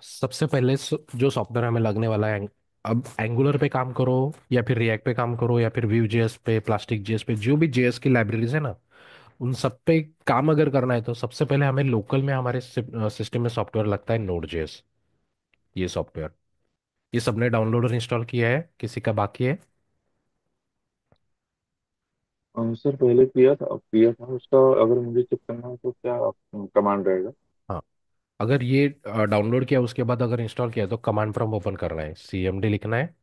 सबसे पहले जो सॉफ्टवेयर हमें लगने वाला है, अब एंगुलर पे काम करो या फिर रिएक्ट पे काम करो या फिर व्यू जेएस पे, प्लास्टिक जेएस पे, जो भी जेएस की लाइब्रेरीज है ना, उन सब पे काम अगर करना है तो सबसे पहले हमें लोकल में हमारे सिस्टम में सॉफ्टवेयर लगता है नोड जेएस। ये सॉफ्टवेयर, ये सबने डाउनलोड और इंस्टॉल किया है? किसी का बाकी है? सर पहले किया था उसका। अगर मुझे चेक करना है तो क्या कमांड रहेगा? हाँ, अगर ये डाउनलोड किया उसके बाद अगर इंस्टॉल किया तो कमांड प्रॉम्प्ट ओपन करना है, सीएमडी लिखना है।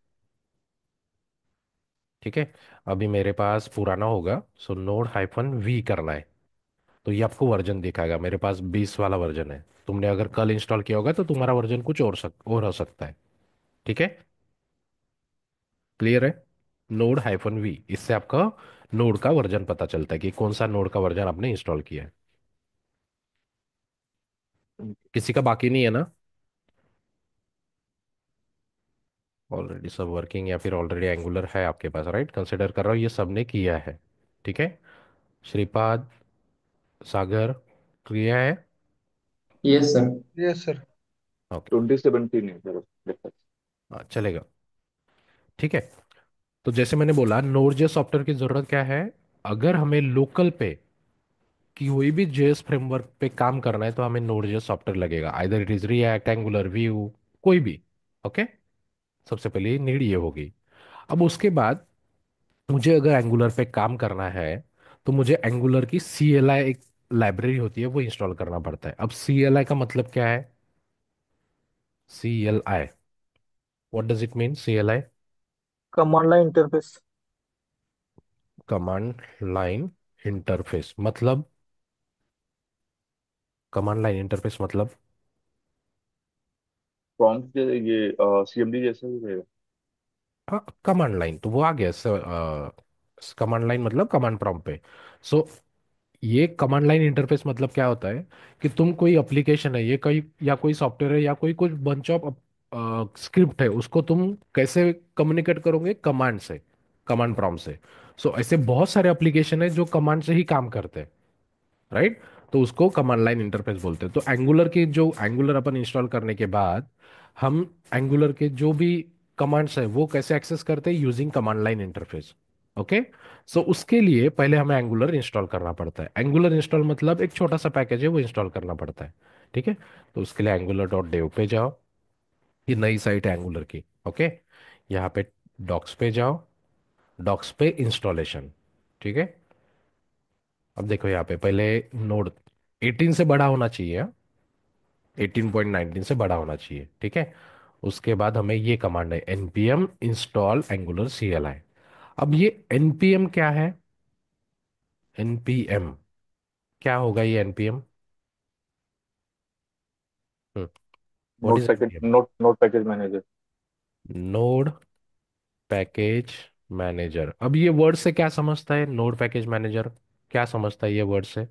ठीक है। अभी मेरे पास पुराना होगा, सो नोड हाइफन वी करना है। तो ये आपको वर्जन दिखाएगा, मेरे पास 20 वाला वर्जन है। तुमने अगर कल इंस्टॉल किया होगा तो तुम्हारा वर्जन कुछ और हो सकता है। ठीक है, क्लियर है? नोड हाइफन वी, इससे आपका नोड का वर्जन पता चलता है कि कौन सा नोड का वर्जन आपने इंस्टॉल किया है। किसी का बाकी नहीं है ना? ऑलरेडी सब वर्किंग या फिर ऑलरेडी एंगुलर है आपके पास, राइट? कंसिडर कर रहा हूँ ये सबने किया है। ठीक है। श्रीपाद, सागर, किया है? Yes sir. Yes sir. Okay. 2017 है सर मेरे पास। हाँ, चलेगा। ठीक है। तो जैसे मैंने बोला, नोड जेएस सॉफ्टवेयर की जरूरत क्या है? अगर हमें लोकल पे कि कोई भी जेएस फ्रेमवर्क पे काम करना है तो हमें नोड जेएस सॉफ्टवेयर लगेगा, either it is react, angular, view, कोई भी। ओके। सबसे पहले नीड ये होगी। अब उसके बाद मुझे अगर एंगुलर पे काम करना है तो मुझे एंगुलर की सी एल आई एक लाइब्रेरी होती है वो इंस्टॉल करना पड़ता है। अब सी एल आई का मतलब क्या है? C L I, what does it mean C L I? Command line interface. Command line interface मतलब? कमांड लाइन इंटरफेस मतलब? प्रॉम्प्ट ये सीएमडी जैसा ही रहेगा। हाँ, कमांड लाइन तो वो आ गया कमांड लाइन मतलब कमांड प्रॉम्प्ट पे। सो ये कमांड लाइन इंटरफेस मतलब क्या होता है कि तुम कोई एप्लीकेशन है, ये कोई या कोई सॉफ्टवेयर है या कोई कुछ बंच ऑफ स्क्रिप्ट है, उसको तुम कैसे कम्युनिकेट करोगे? कमांड से, कमांड प्रॉम्प्ट से। सो ऐसे बहुत सारे एप्लीकेशन है जो कमांड से ही काम करते हैं, राइट? तो उसको कमांड लाइन इंटरफेस बोलते हैं। तो एंगुलर की जो एंगुलर अपन इंस्टॉल करने के बाद हम एंगुलर के जो भी कमांड्स है वो कैसे एक्सेस करते हैं? Using command line interface. Okay. So उसके लिए पहले हमें एंगुलर इंस्टॉल करना पड़ता है। एंगुलर इंस्टॉल मतलब एक छोटा सा पैकेज है वो इंस्टॉल करना पड़ता है। ठीक है। तो उसके लिए एंगुलर डॉट डेव पे जाओ, ये नई साइट है एंगुलर की। ओके। यहाँ पे डॉक्स पे जाओ, डॉक्स पे इंस्टॉलेशन। ठीक है। अब देखो यहाँ पे पहले नोड 18 से बड़ा होना चाहिए, 18.19 से बड़ा होना चाहिए। ठीक है। उसके बाद हमें ये कमांड है npm इंस्टॉल एंगुलर CLI। अब ये npm क्या है? npm क्या होगा ये npm? What note is package npm? Note package manager. Node package manager. अब ये वर्ड से क्या समझता है नोड पैकेज मैनेजर? क्या समझता है ये वर्ड से?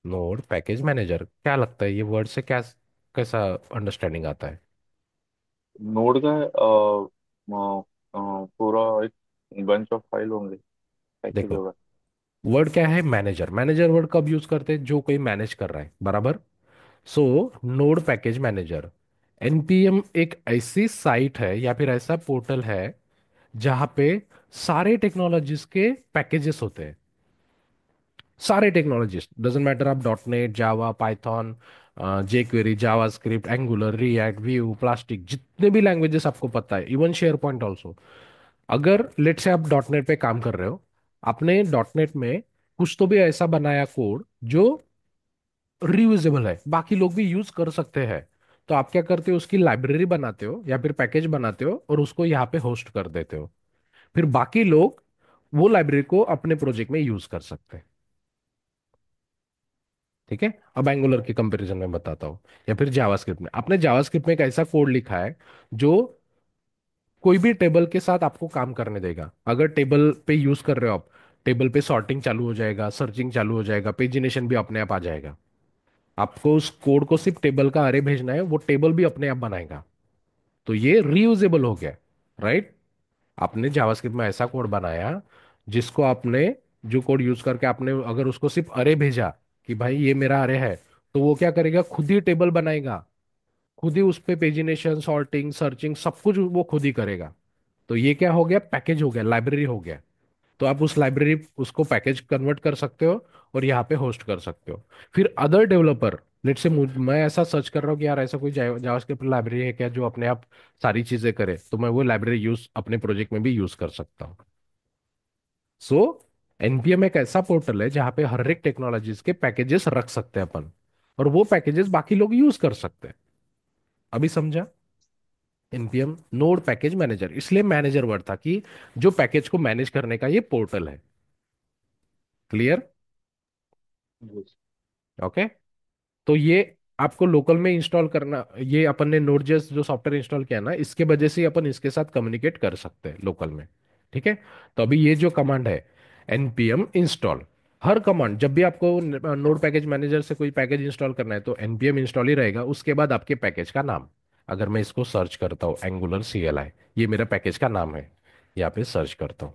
नोड पैकेज मैनेजर क्या लगता है ये वर्ड से क्या, कैसा अंडरस्टैंडिंग आता है? नोड का पूरा एक बंच ऑफ फाइल होंगे, पैकेज देखो, होगा। वर्ड क्या है? मैनेजर। मैनेजर वर्ड कब यूज करते हैं? जो कोई मैनेज कर रहा है, बराबर। सो नोड पैकेज मैनेजर, एनपीएम एक ऐसी साइट है या फिर ऐसा पोर्टल है जहां पे सारे टेक्नोलॉजीज के पैकेजेस होते हैं। सारे टेक्नोलॉजीज, डजेंट मैटर आप dot net, Java, Python, jQuery, JavaScript, Angular, React, Vue, plastic, जितने भी लैंग्वेजेस आपको पता है, इवन शेयर पॉइंट ऑल्सो। अगर लेट से आप डॉट नेट पे काम कर रहे हो, आपने डॉट नेट में कुछ तो भी ऐसा बनाया कोड जो रियूजेबल है, बाकी लोग भी यूज कर सकते हैं, तो आप क्या करते हो? उसकी लाइब्रेरी बनाते हो या फिर पैकेज बनाते हो और उसको यहाँ पे होस्ट कर देते हो। फिर बाकी लोग वो लाइब्रेरी को अपने प्रोजेक्ट में यूज कर सकते हैं। ठीक है। अब एंगुलर के कंपैरिजन में बताता हूँ, या फिर जावास्क्रिप्ट में। आपने जावास्क्रिप्ट में एक ऐसा कोड लिखा है जो कोई भी टेबल के साथ आपको काम करने देगा। अगर टेबल पे यूज कर रहे हो आप, टेबल पे सॉर्टिंग चालू हो जाएगा, सर्चिंग चालू हो जाएगा, पेजिनेशन भी अपने आप आ जाएगा। आपको उस कोड को सिर्फ टेबल का अरे भेजना है, वो टेबल भी अपने आप बनाएगा। तो ये रीयूजेबल हो गया, राइट? आपने जावास्क्रिप्ट में ऐसा कोड बनाया जिसको आपने, जो कोड यूज करके आपने अगर उसको सिर्फ अरे भेजा कि भाई ये मेरा अरे है, तो वो क्या करेगा, खुद ही टेबल बनाएगा, खुद ही उस पे पेजिनेशन, सॉर्टिंग, सर्चिंग सब कुछ वो खुद ही करेगा। तो ये क्या हो गया, पैकेज हो गया, लाइब्रेरी हो गया। तो आप उस लाइब्रेरी उसको पैकेज कन्वर्ट कर सकते हो और यहाँ पे होस्ट कर सकते हो। फिर अदर डेवलपर, लेट से मैं ऐसा सर्च कर रहा हूँ कि यार ऐसा कोई जावास्क्रिप्ट लाइब्रेरी है क्या जो अपने आप सारी चीजें करे, तो मैं वो लाइब्रेरी यूज अपने प्रोजेक्ट में भी यूज कर सकता हूँ। सो एनपीएम एक ऐसा पोर्टल है जहाँ पे हर एक टेक्नोलॉजीज के पैकेजेस रख सकते हैं अपन, और वो पैकेजेस बाकी लोग यूज कर सकते हैं। अभी समझा? एनपीएम नोड पैकेज मैनेजर, इसलिए मैनेजर वर्ड था कि जो पैकेज को मैनेज करने का ये पोर्टल है। क्लियर? Yes. ओके। तो ये आपको लोकल में इंस्टॉल करना, ये अपन ने नोड.जेएस जो सॉफ्टवेयर इंस्टॉल किया ना, इसके वजह से ही अपन इसके साथ कम्युनिकेट कर सकते हैं लोकल में। ठीक है। तो अभी ये जो कमांड है npm इंस्टॉल, हर कमांड जब भी आपको नोड पैकेज मैनेजर से कोई पैकेज इंस्टॉल करना है तो npm इंस्टॉल ही रहेगा, उसके बाद आपके पैकेज का नाम। अगर मैं इसको सर्च करता हूँ एंगुलर CLI, ये मेरा पैकेज का नाम है, यहाँ पे सर्च करता हूँ,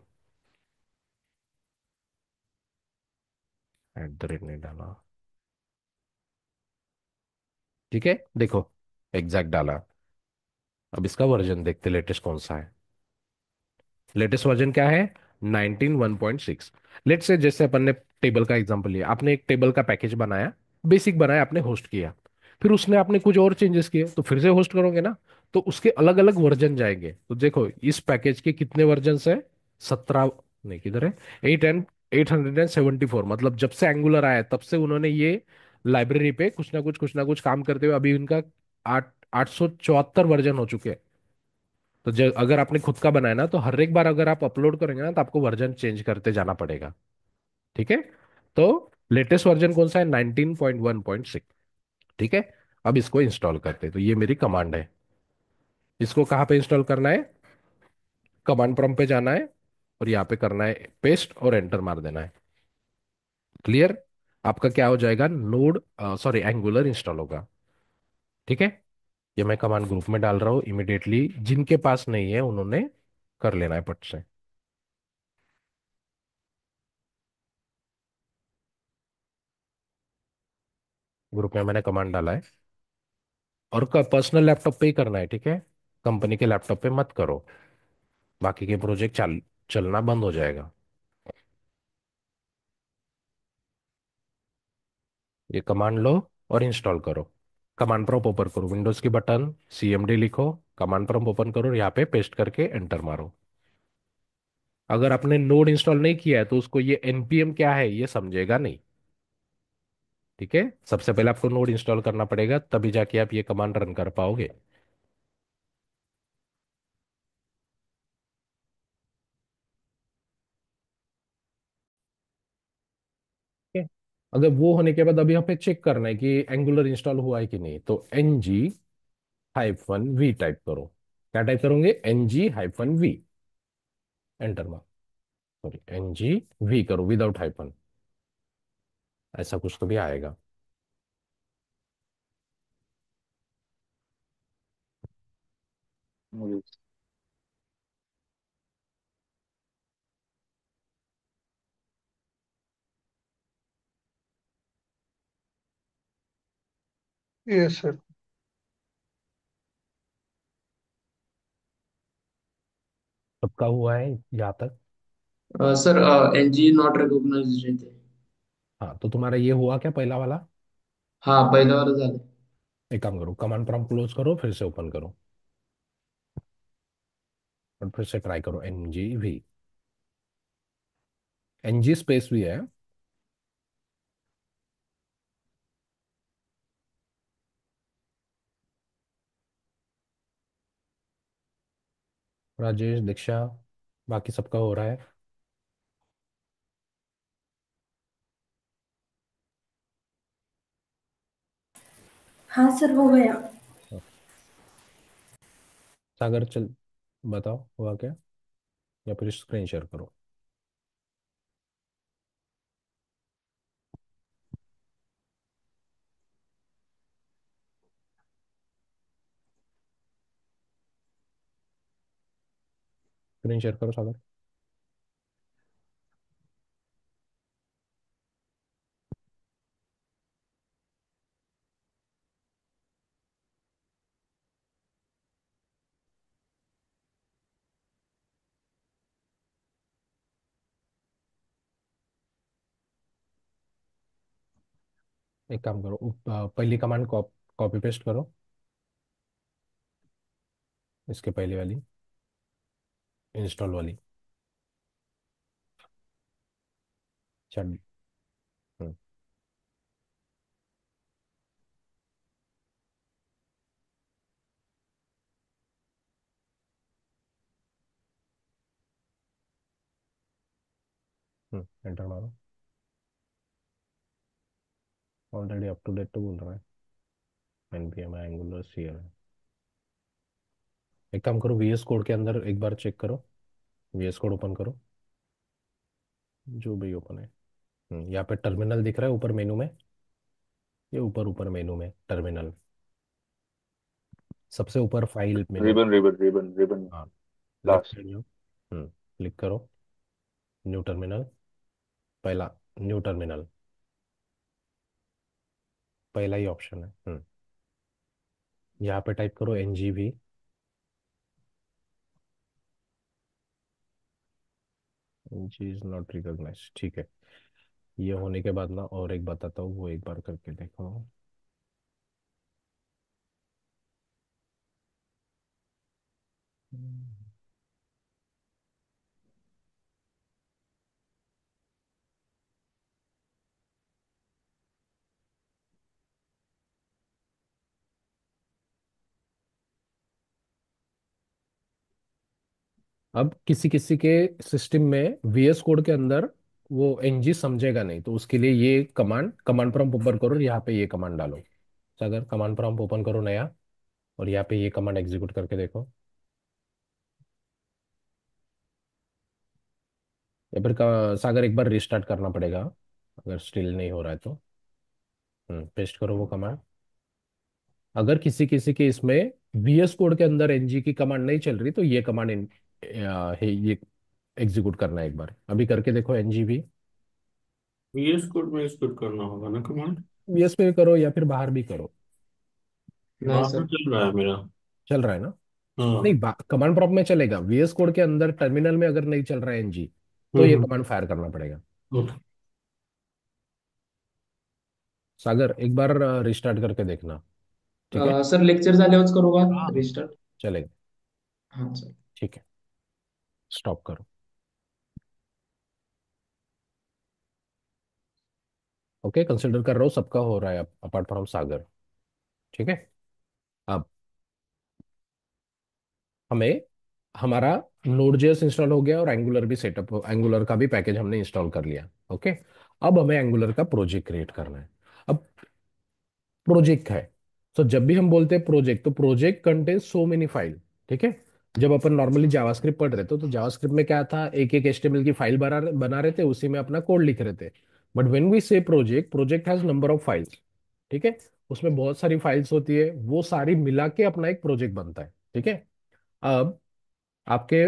@ नहीं डाला। ठीक है, देखो एग्जैक्ट डाला। अब इसका वर्जन देखते लेटेस्ट कौन सा है। लेटेस्ट वर्जन क्या है, 19.1.6। लेट से जैसे अपन ने टेबल का एग्जांपल लिया, आपने एक टेबल का पैकेज बनाया, बेसिक बनाया, आपने होस्ट किया, फिर उसने आपने कुछ और चेंजेस किए तो फिर से होस्ट करोगे ना, तो उसके अलग अलग वर्जन जाएंगे। तो देखो इस पैकेज के कितने वर्जन है, 17, नहीं किधर है, 874, मतलब जब से एंगुलर आया तब से उन्होंने ये लाइब्रेरी पे कुछ ना कुछ काम करते हुए अभी उनका 874 वर्जन हो चुके हैं। तो अगर आपने खुद का बनाया ना, तो हर एक बार अगर आप अपलोड करेंगे ना, तो आपको वर्जन चेंज करते जाना पड़ेगा। ठीक है। तो लेटेस्ट वर्जन कौन सा है, 19.1.6। ठीक है। अब इसको इंस्टॉल करते हैं, तो ये मेरी कमांड है। इसको कहाँ पे इंस्टॉल करना है, कमांड प्रॉम्प्ट पे जाना है और यहाँ पे करना है पेस्ट और एंटर मार देना है। क्लियर? आपका क्या हो जाएगा, नोड सॉरी एंगुलर इंस्टॉल होगा। ठीक है। ये मैं कमांड ग्रुप में डाल रहा हूँ, इमिडिएटली जिनके पास नहीं है उन्होंने कर लेना है पट से। ग्रुप में मैंने कमांड डाला है, और पर्सनल लैपटॉप पे ही करना है, ठीक है, कंपनी के लैपटॉप पे मत करो, बाकी के प्रोजेक्ट चलना बंद हो जाएगा। ये कमांड लो और इंस्टॉल करो। कमांड प्रॉम्प्ट ओपन करो, विंडोज की बटन CMD लिखो, कमांड प्रॉम्प्ट ओपन करो और यहाँ पे पेस्ट करके एंटर मारो। अगर आपने नोड इंस्टॉल नहीं किया है तो उसको ये npm क्या है ये समझेगा नहीं। ठीक है, सबसे पहले आपको नोड इंस्टॉल करना पड़ेगा, तभी जाके आप ये कमांड रन कर पाओगे। ठीक है? अगर वो होने के बाद अभी यहाँ पे चेक करना है कि एंगुलर इंस्टॉल हुआ है कि नहीं, तो NG-V टाइप करो। क्या टाइप करोगे, NG-V, एंटर मार, सॉरी NG-V करो विदाउट हाइफन, ऐसा कुछ तो भी आएगा। Yes. Yes sir. सबका हुआ है यहाँ तक? सर NG नॉट रिकॉग्नाइज्ड रहते. हाँ, तो तुम्हारा ये हुआ क्या पहला वाला? हा पहिलं वाला झालं. एक काम करो, कमांड प्रॉम्प्ट क्लोज करो, फिर से ओपन करो और फिर से ट्राई करो NG-V, NG स्पेस भी है। राजेश, दीक्षा, बाकी सबका हो रहा है? हाँ सर, हो गया। सागर चल, बताओ हुआ क्या, या फिर स्क्रीन शेयर करो। स्क्रीन शेयर करो सागर। एक काम करो, पहली कमांड कॉपी पेस्ट करो, इसके पहले वाली, इंस्टॉल वाली। चल। हम्म। एंटर मारो। ऑलरेडी अप टू डेट तो बोल रहा है, npm एंगुलर CLI। एक काम करो, VS कोड के अंदर एक बार चेक करो, VS कोड ओपन करो, जो भी ओपन है। यहाँ पे टर्मिनल दिख रहा है ऊपर मेनू में, ये ऊपर ऊपर मेनू में टर्मिनल, सबसे ऊपर file menu. Ribbon ribbon ribbon ribbon. हाँ, लेफ्ट लास्ट। साइड जाओ। क्लिक करो, न्यू टर्मिनल, पहला, न्यू टर्मिनल, पहला ही ऑप्शन है। यहाँ पे टाइप करो NGV। NG is not recognise, ठीक है। ये होने के बाद ना और एक बताता हूँ, वो एक बार करके देखो। हम्म। अब किसी किसी के सिस्टम में VS कोड के अंदर वो NG समझेगा नहीं, तो उसके लिए ये कमांड, कमांड प्रॉम्प्ट ओपन करो और यहाँ पे ये कमांड डालो। अगर कमांड प्रॉम्प्ट ओपन करो नया, और यहाँ पे ये कमांड एग्जीक्यूट करके देखो, या फिर सागर एक बार रिस्टार्ट करना पड़ेगा अगर स्टिल नहीं हो रहा है तो। पेस्ट करो वो कमांड। अगर किसी किसी के इसमें VS कोड के अंदर NG की कमांड नहीं चल रही, तो ये कमांड ये एग्जीक्यूट करना है, एक बार अभी करके देखो NGV। VS कोड में एक्सपोर्ट करना होगा ना कमांड। VS पे करो या फिर बाहर भी करो। नहीं वहां पे सर। चल रहा है मेरा। चल रहा है ना? हाँ। नहीं, कमांड प्रॉम्प्ट में चलेगा, VS कोड के अंदर टर्मिनल में अगर नहीं चल रहा है NG, तो ये हम्म। कमांड फायर करना पड़ेगा। ओके। सागर एक बार रिस्टार्ट करके देखना, ठीक है? सर लेक्चर झाल्यावरच करू का हाँ हाँ, रिस्टार्ट? चलेगा। हाँ सर। ठीक है, स्टॉप करो। ओके, कंसिडर कर रहा हूँ सबका हो रहा है अपार्ट फ्रॉम सागर। ठीक है। अब हमें हमारा नोड.js इंस्टॉल हो गया और एंगुलर भी सेटअप, एंगुलर का भी पैकेज हमने इंस्टॉल कर लिया। ओके। अब हमें एंगुलर का प्रोजेक्ट क्रिएट करना है। अब प्रोजेक्ट है, तो जब भी हम बोलते हैं प्रोजेक्ट, तो project contain so many file. ठीक है। जब अपन नॉर्मली जावास्क्रिप्ट पढ़ रहे थे, तो जावास्क्रिप्ट में क्या था, एक एक HTML की फाइल बना बना रहे थे, उसी में अपना कोड लिख रहे थे। बट व्हेन वी से project, project has number of files. ठीक है। उसमें बहुत सारी फाइल्स होती है, वो सारी मिला के अपना एक प्रोजेक्ट बनता है। ठीक है। अब आपके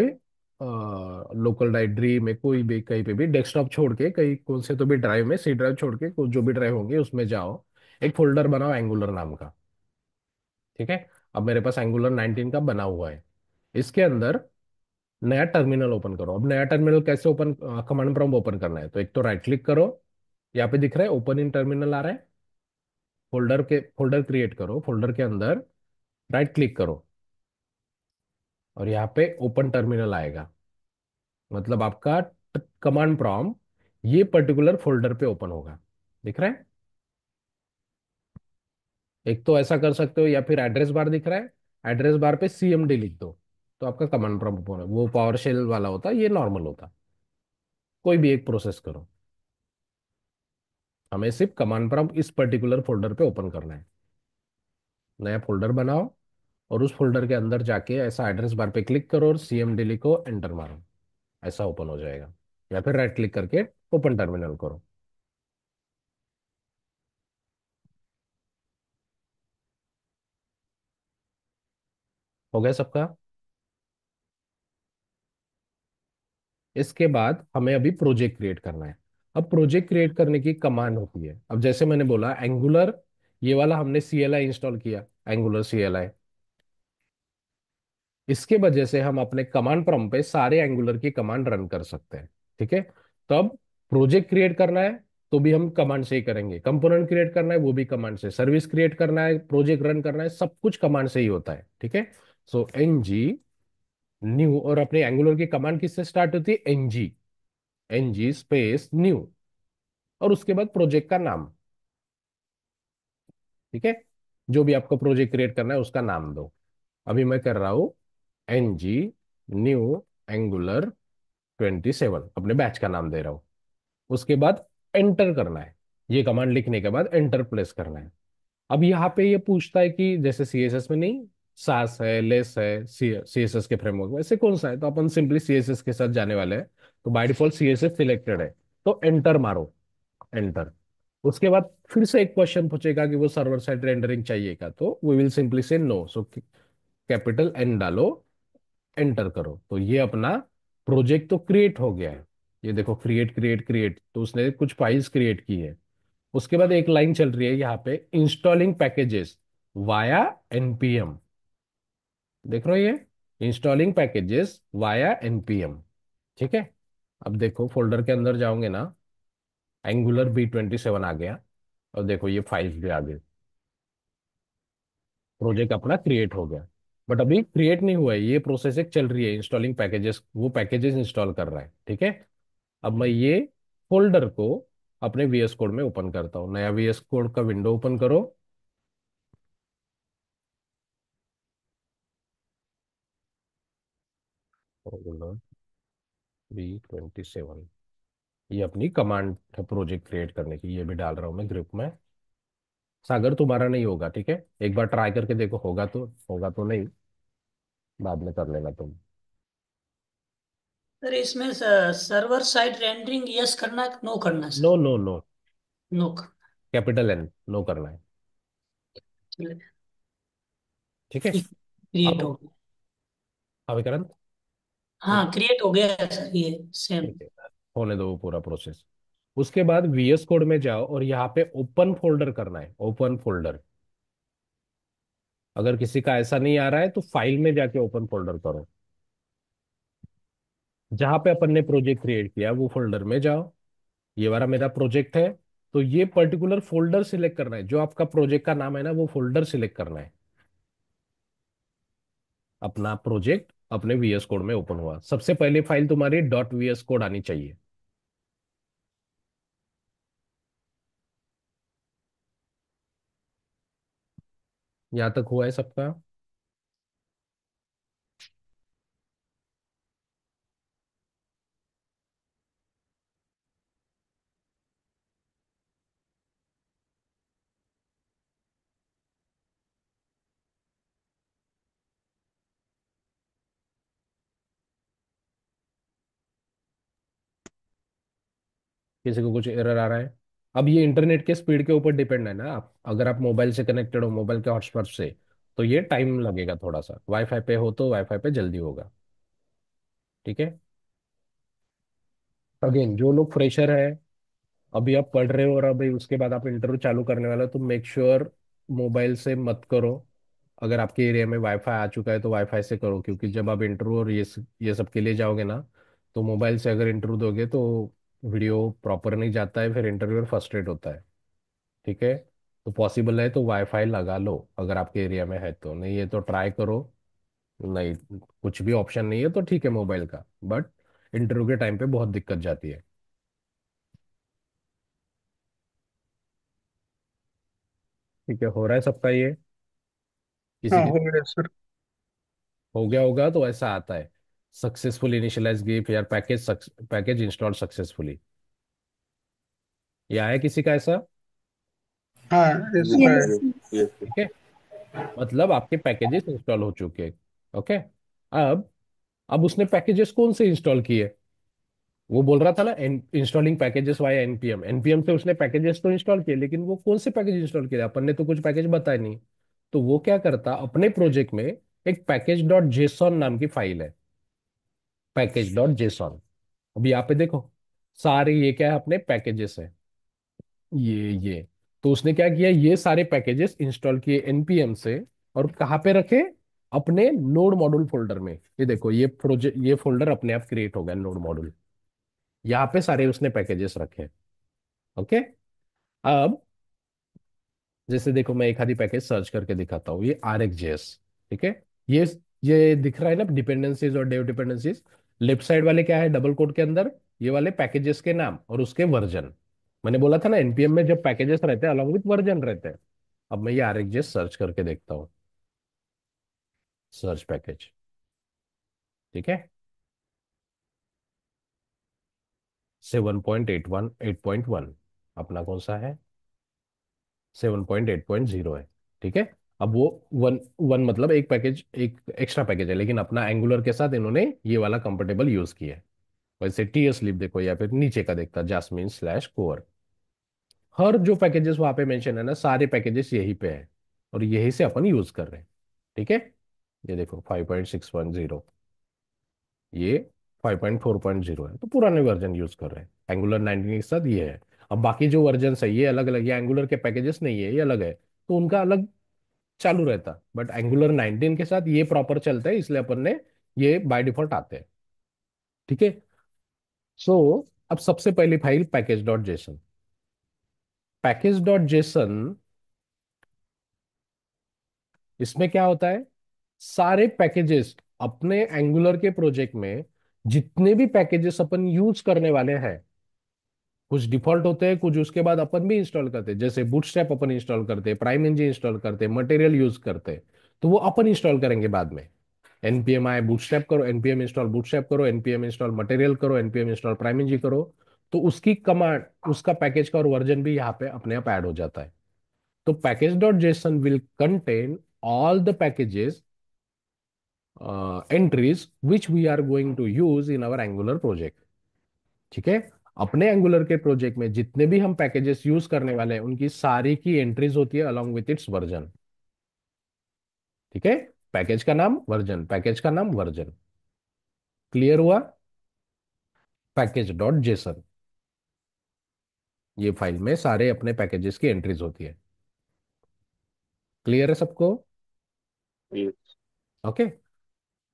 लोकल डायरेक्टरी में कोई भी कहीं पे भी डेस्कटॉप छोड़ के, कहीं कौन से तो भी ड्राइव में, C ड्राइव छोड़ के जो भी ड्राइव होंगे उसमें जाओ, एक फोल्डर बनाओ एंगुलर नाम का। ठीक है। अब मेरे पास एंगुलर 19 का बना हुआ है, इसके अंदर नया टर्मिनल ओपन करो। अब नया टर्मिनल कैसे ओपन, कमांड प्रॉम्प्ट ओपन करना है, तो एक तो राइट क्लिक करो, यहाँ पे दिख रहा है ओपन इन टर्मिनल आ रहा है, फोल्डर क्रिएट करो, फोल्डर के अंदर राइट क्लिक करो, और यहाँ पे ओपन टर्मिनल आएगा। मतलब आपका कमांड प्रॉम्प्ट ये पर्टिकुलर फोल्डर पे ओपन होगा। दिख रहा है? एक तो ऐसा कर सकते हो, या फिर एड्रेस बार दिख रहा है, एड्रेस बार पे CMD लिख दो, तो आपका कमांड प्रॉम्प्ट ओपन है। वो पावर शेल वाला होता है, ये नॉर्मल होता है। कोई भी एक प्रोसेस करो, हमें सिर्फ कमांड प्रॉम्प्ट इस पर्टिकुलर फोल्डर पे ओपन करना है। नया फोल्डर बनाओ, और उस फोल्डर के अंदर जाके ऐसा एड्रेस बार पे क्लिक करो और CMD लिखो, एंटर मारो, ऐसा ओपन हो जाएगा। या फिर राइट क्लिक करके ओपन टर्मिनल करो। हो गया सबका? इसके बाद हमें अभी प्रोजेक्ट क्रिएट करना है। अब प्रोजेक्ट क्रिएट करने की कमांड होती है, अब जैसे मैंने बोला एंगुलर, ये वाला हमने CLI इंस्टॉल किया, एंगुलर CLI। इसके वजह से हम अपने कमांड प्रॉम्प्ट पे सारे एंगुलर की कमांड रन कर सकते हैं। ठीक है। तो अब प्रोजेक्ट क्रिएट करना है, तो भी हम कमांड से ही करेंगे। कंपोनेंट क्रिएट करना है वो भी कमांड से, सर्विस क्रिएट करना है, प्रोजेक्ट रन करना है, सब कुछ कमांड से ही होता है। ठीक है। सो एनजी न्यू, और अपने एंगुलर की कमांड किससे स्टार्ट होती है? एनजी, एनजी स्पेस न्यू, और उसके बाद प्रोजेक्ट का नाम। ठीक है। जो भी आपको प्रोजेक्ट क्रिएट करना है उसका नाम दो। अभी मैं कर रहा हूं एनजी न्यू एंगुलर 27, अपने बैच का नाम दे रहा हूं। उसके बाद एंटर करना है। ये कमांड लिखने के बाद एंटर प्लेस करना है। अब यहाँ पे ये पूछता है कि जैसे सीएसएस में नहीं, सास है, लेस है, सीएसएस के फ्रेमवर्क में, ऐसे कौन सा है, तो अपन सिंपली सीएसएस के साथ जाने वाले हैं। तो बाय डिफॉल्ट सीएसएस सिलेक्टेड है, तो एंटर मारो, एंटर। उसके बाद फिर से एक क्वेश्चन पूछेगा कि वो सर्वर साइड रेंडरिंग चाहिएगा, तो वी विल सिंपली से नो। सो कैपिटल एन डालो, एंटर करो, तो ये अपना प्रोजेक्ट तो क्रिएट हो गया है। ये देखो, क्रिएट क्रिएट क्रिएट, तो उसने कुछ फाइल्स क्रिएट की है। उसके बाद एक लाइन चल रही है यहाँ पे, इंस्टॉलिंग पैकेजेस वाया एनपीएम। देख रहे हो ये, इंस्टॉलिंग पैकेजेस वाया एनपीएम। ठीक है। अब देखो फोल्डर के अंदर जाओगे ना, एंगुलर B27 आ गया, और देखो ये फाइल्स भी आ गई, प्रोजेक्ट अपना क्रिएट हो गया। बट अभी क्रिएट नहीं हुआ है, ये प्रोसेस एक चल रही है, इंस्टॉलिंग पैकेजेस, वो पैकेजेस इंस्टॉल कर रहा है। ठीक है। अब मैं ये फोल्डर को अपने VS कोड में ओपन करता हूँ। नया VS कोड का विंडो ओपन करो। B27, ये अपनी कमांड है प्रोजेक्ट क्रिएट करने की, ये भी डाल रहा हूँ मैं ग्रुप में। सागर तुम्हारा नहीं होगा, ठीक है, एक बार ट्राई करके देखो, होगा तो होगा, तो नहीं बाद में कर लेना तुम। सर इसमें सर्वर साइड रेंडरिंग यस करना है नो करना है no sir? No no, no करना कैपिटल N, नो करना है। है। ठीक है। क्रिएट अब हो गया। अभिकरण, हाँ क्रिएट हो गया है सर, ये सेम। ठीक है, होने दो वो पूरा प्रोसेस। उसके बाद VS कोड में जाओ और यहाँ पे ओपन फोल्डर करना है, ओपन फोल्डर। अगर किसी का ऐसा नहीं आ रहा है तो फाइल में जाके ओपन फोल्डर करो, जहां पे अपन ने प्रोजेक्ट क्रिएट किया वो फोल्डर में जाओ। ये वाला मेरा प्रोजेक्ट है, तो ये पर्टिकुलर फोल्डर सिलेक्ट करना है, जो आपका प्रोजेक्ट का नाम है ना, वो फोल्डर सिलेक्ट करना है। अपना प्रोजेक्ट अपने VS कोड में ओपन हुआ, सबसे पहले फाइल तुम्हारी .VS कोड आनी चाहिए। यहां तक हुआ है सबका? किसी को कुछ एरर आ रहा है? अब ये इंटरनेट के स्पीड के ऊपर डिपेंड है ना, आप अगर आप मोबाइल से कनेक्टेड हो, मोबाइल के हॉटस्पॉट से, तो ये टाइम लगेगा थोड़ा सा। वाईफाई पे हो तो वाईफाई पे जल्दी होगा। ठीक है। अगेन, जो लोग फ्रेशर है, अभी आप पढ़ रहे हो और अभी उसके बाद आप इंटरव्यू चालू करने वाले हो, तो मेक श्योर मोबाइल से मत करो। अगर आपके एरिया में वाईफाई आ चुका है तो वाईफाई से करो, क्योंकि जब आप इंटरव्यू और ये सब के लिए जाओगे ना, तो मोबाइल से अगर इंटरव्यू दोगे तो वीडियो प्रॉपर नहीं जाता है, फिर इंटरव्यूअर फ्रस्ट्रेट होता है। ठीक है। तो पॉसिबल है तो वाईफाई लगा लो, अगर आपके एरिया में है तो, नहीं है तो ट्राई करो। नहीं, कुछ भी ऑप्शन नहीं है तो ठीक है मोबाइल का, बट इंटरव्यू के टाइम पे बहुत दिक्कत जाती है। ठीक है, हो रहा है सबका ये? किसी हाँ की हो गया सर। हो गया होगा तो ऐसा आता है, सक्सेसफुल इनिशियलाइज गिफ या पैकेज इंस्टॉल सक्सेसफुली। या है किसी का ऐसा? हाँ इसका है। Yes yes. ठीक है, मतलब आपके पैकेजेस इंस्टॉल हो चुके हैं। ओके। अब अब उसने पैकेजेस कौन से इंस्टॉल किए? वो बोल रहा था ना, installing packages via NPM, NPM से उसने पैकेजेस तो इंस्टॉल किए, लेकिन वो कौन से पैकेज इंस्टॉल किए? अपन ने तो कुछ पैकेज बताए नहीं। तो वो क्या करता, अपने प्रोजेक्ट में एक पैकेज डॉट जेसॉन नाम की फाइल है, पैकेज डॉट जेसॉन। अब यहाँ पे देखो, सारे ये क्या है, अपने पैकेजेस है, ये तो उसने क्या किया, ये सारे पैकेजेस इंस्टॉल किए एनपीएम से, और कहाँ पे रखे? अपने नोड मॉड्यूल फोल्डर में। ये देखो, ये प्रोजेक्ट, ये फोल्डर अपने आप क्रिएट हो गया, नोड मॉड्यूल। यहाँ पे सारे उसने पैकेजेस रखे। ओके। अब जैसे देखो, मैं एक आधी पैकेज सर्च करके दिखाता हूँ, ये RxJS। ठीक है। ये ये दिख रहा है ना, डिपेंडेंसीज और डेव डिपेंडेंसीज। लेफ्ट साइड वाले क्या है डबल कोट के अंदर, ये वाले पैकेजेस के नाम और उसके वर्जन। मैंने बोला था ना, एनपीएम में जब पैकेजेस रहते हैं अलॉन्ग विथ वर्जन रहते हैं। अब मैं ये RxJS सर्च करके देखता हूँ, सर्च पैकेज। ठीक है। 7.81 8.1 अपना कौन सा है, 7.8.0 है। ठीक है। अब वो वन वन मतलब एक पैकेज, एक एक्स्ट्रा पैकेज है, लेकिन अपना एंगुलर के साथ इन्होंने ये वाला कंफर्टेबल यूज किया है। वैसे टीएस लिप देखो, या फिर नीचे का देखता जास्मिन स्लैश कोर, हर जो पैकेजेस वहां पे मेंशन है ना, सारे पैकेजेस यही पे है और यही से अपन यूज कर रहे हैं। ठीक है। ये देखो 5.610, ये 5.4.0 है, तो पुराने वर्जन यूज कर रहे हैं एंगुलर 19 के साथ ये है। अब बाकी जो वर्जन है ये अलग अलग, ये एंगुलर के पैकेजेस नहीं है, ये अलग है, तो उनका अलग चालू रहता। बट एंगुलर 19 के साथ ये प्रॉपर चलता है, इसलिए अपन ने ये बाय डिफॉल्ट आते हैं। ठीक है। सो अब सबसे पहली file package dot Jason. Package dot Jason, इसमें क्या होता है, सारे पैकेजेस अपने एंगुलर के प्रोजेक्ट में, जितने भी पैकेजेस अपन यूज करने वाले हैं, कुछ डिफॉल्ट होते हैं, कुछ उसके बाद अपन भी इंस्टॉल करते हैं। जैसे बूटस्ट्रैप अपन इंस्टॉल करते हैं, प्राइम इंजन इंस्टॉल करते हैं, मटेरियल यूज करते हैं, तो वो अपन इंस्टॉल करेंगे बाद में। एनपीएम आए बूटस्ट्रैप करो, एनपीएम इंस्टॉल बूटस्ट्रैप करो, एनपीएम इंस्टॉल मटेरियल करो, एनपीएम इंस्टॉल प्राइम इंजन करो, तो उसकी कमांड, उसका पैकेज का और वर्जन भी यहाँ पे अपने आप ऐड हो जाता है। तो package dot JSON will contain all the packages entries which we are going to use in our Angular project. ठीक है। अपने एंगुलर के प्रोजेक्ट में जितने भी हम पैकेजेस यूज करने वाले हैं, उनकी सारी की एंट्रीज होती है अलॉन्ग विथ इट्स वर्जन। ठीक है। पैकेज का नाम वर्जन, पैकेज का नाम वर्जन। क्लियर हुआ। पैकेज डॉट जेसन, ये फाइल में सारे अपने पैकेजेस की एंट्रीज होती है। क्लियर है सबको। Yes. ओके।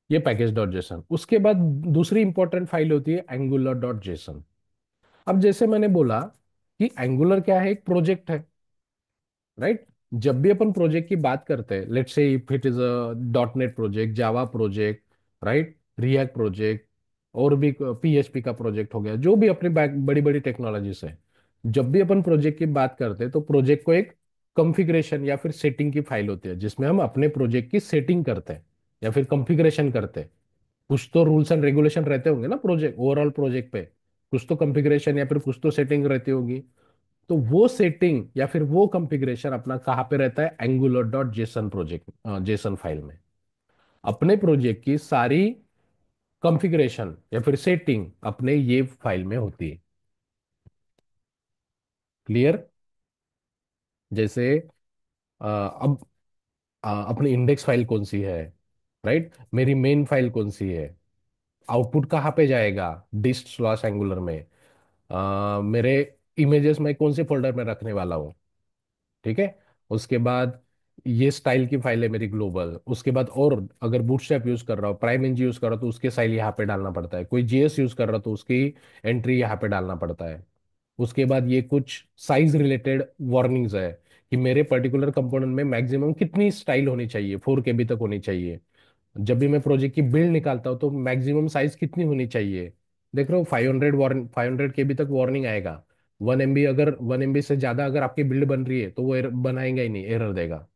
ये पैकेज डॉट जेसन। उसके बाद दूसरी इंपॉर्टेंट फाइल होती है एंगुलर डॉट जेसन। अब जैसे मैंने बोला कि एंगुलर क्या है, एक प्रोजेक्ट है, राइट। जब भी अपन प्रोजेक्ट की बात करते हैं, let's say if it is a dot net project, Java project, right, react project, और भी पीएचपी का प्रोजेक्ट हो गया, जो भी अपनी बड़ी बड़ी टेक्नोलॉजीज है, जब भी अपन प्रोजेक्ट की बात करते हैं तो प्रोजेक्ट को एक कॉन्फ़िगरेशन या फिर सेटिंग की फाइल होती है, जिसमें हम अपने प्रोजेक्ट की सेटिंग करते हैं या फिर कॉन्फ़िगरेशन करते हैं। कुछ तो रूल्स एंड रेगुलेशन रहते होंगे ना प्रोजेक्ट, ओवरऑल प्रोजेक्ट पे कुछ तो कॉन्फ़िगरेशन या फिर कुछ तो सेटिंग रहती होगी। तो वो सेटिंग या फिर वो कॉन्फ़िगरेशन अपना कहाँ पे रहता है, angular dot JSON project, JSON file में। अपने प्रोजेक्ट की सारी कॉन्फ़िगरेशन या फिर सेटिंग अपने ये फाइल में होती है। क्लियर। जैसे अब अपनी इंडेक्स फाइल कौन सी है, राइट, मेरी मेन फाइल कौन सी है, आउटपुट कहाँ पे जाएगा डिस्ट स्लॉश एंगुलर में, मेरे इमेजेस में कौन से फोल्डर में रखने वाला हूँ। ठीक है। उसके बाद ये स्टाइल की फाइल है मेरी ग्लोबल। उसके बाद और अगर बूटस्ट्रैप यूज कर रहा हो, प्राइम इंज यूज कर रहा हो, तो उसके स्टाइल यहाँ पे डालना पड़ता है। कोई जीएस यूज कर रहा हो तो उसकी एंट्री यहाँ पे डालना पड़ता है। उसके बाद ये कुछ साइज रिलेटेड वार्निंग्स है कि मेरे पर्टिकुलर कंपोनेंट में मैक्सिमम कितनी स्टाइल होनी चाहिए, 4 KB तक होनी चाहिए। जब भी मैं प्रोजेक्ट की बिल्ड निकालता हूँ तो मैक्सिमम साइज कितनी होनी चाहिए। देख रहे हो, 500 KB तक वार्निंग आएगा। 1 MB, अगर 1 MB से ज्यादा अगर आपकी बिल्ड बन रही है तो वो बनाएगा ही नहीं, एरर देगा।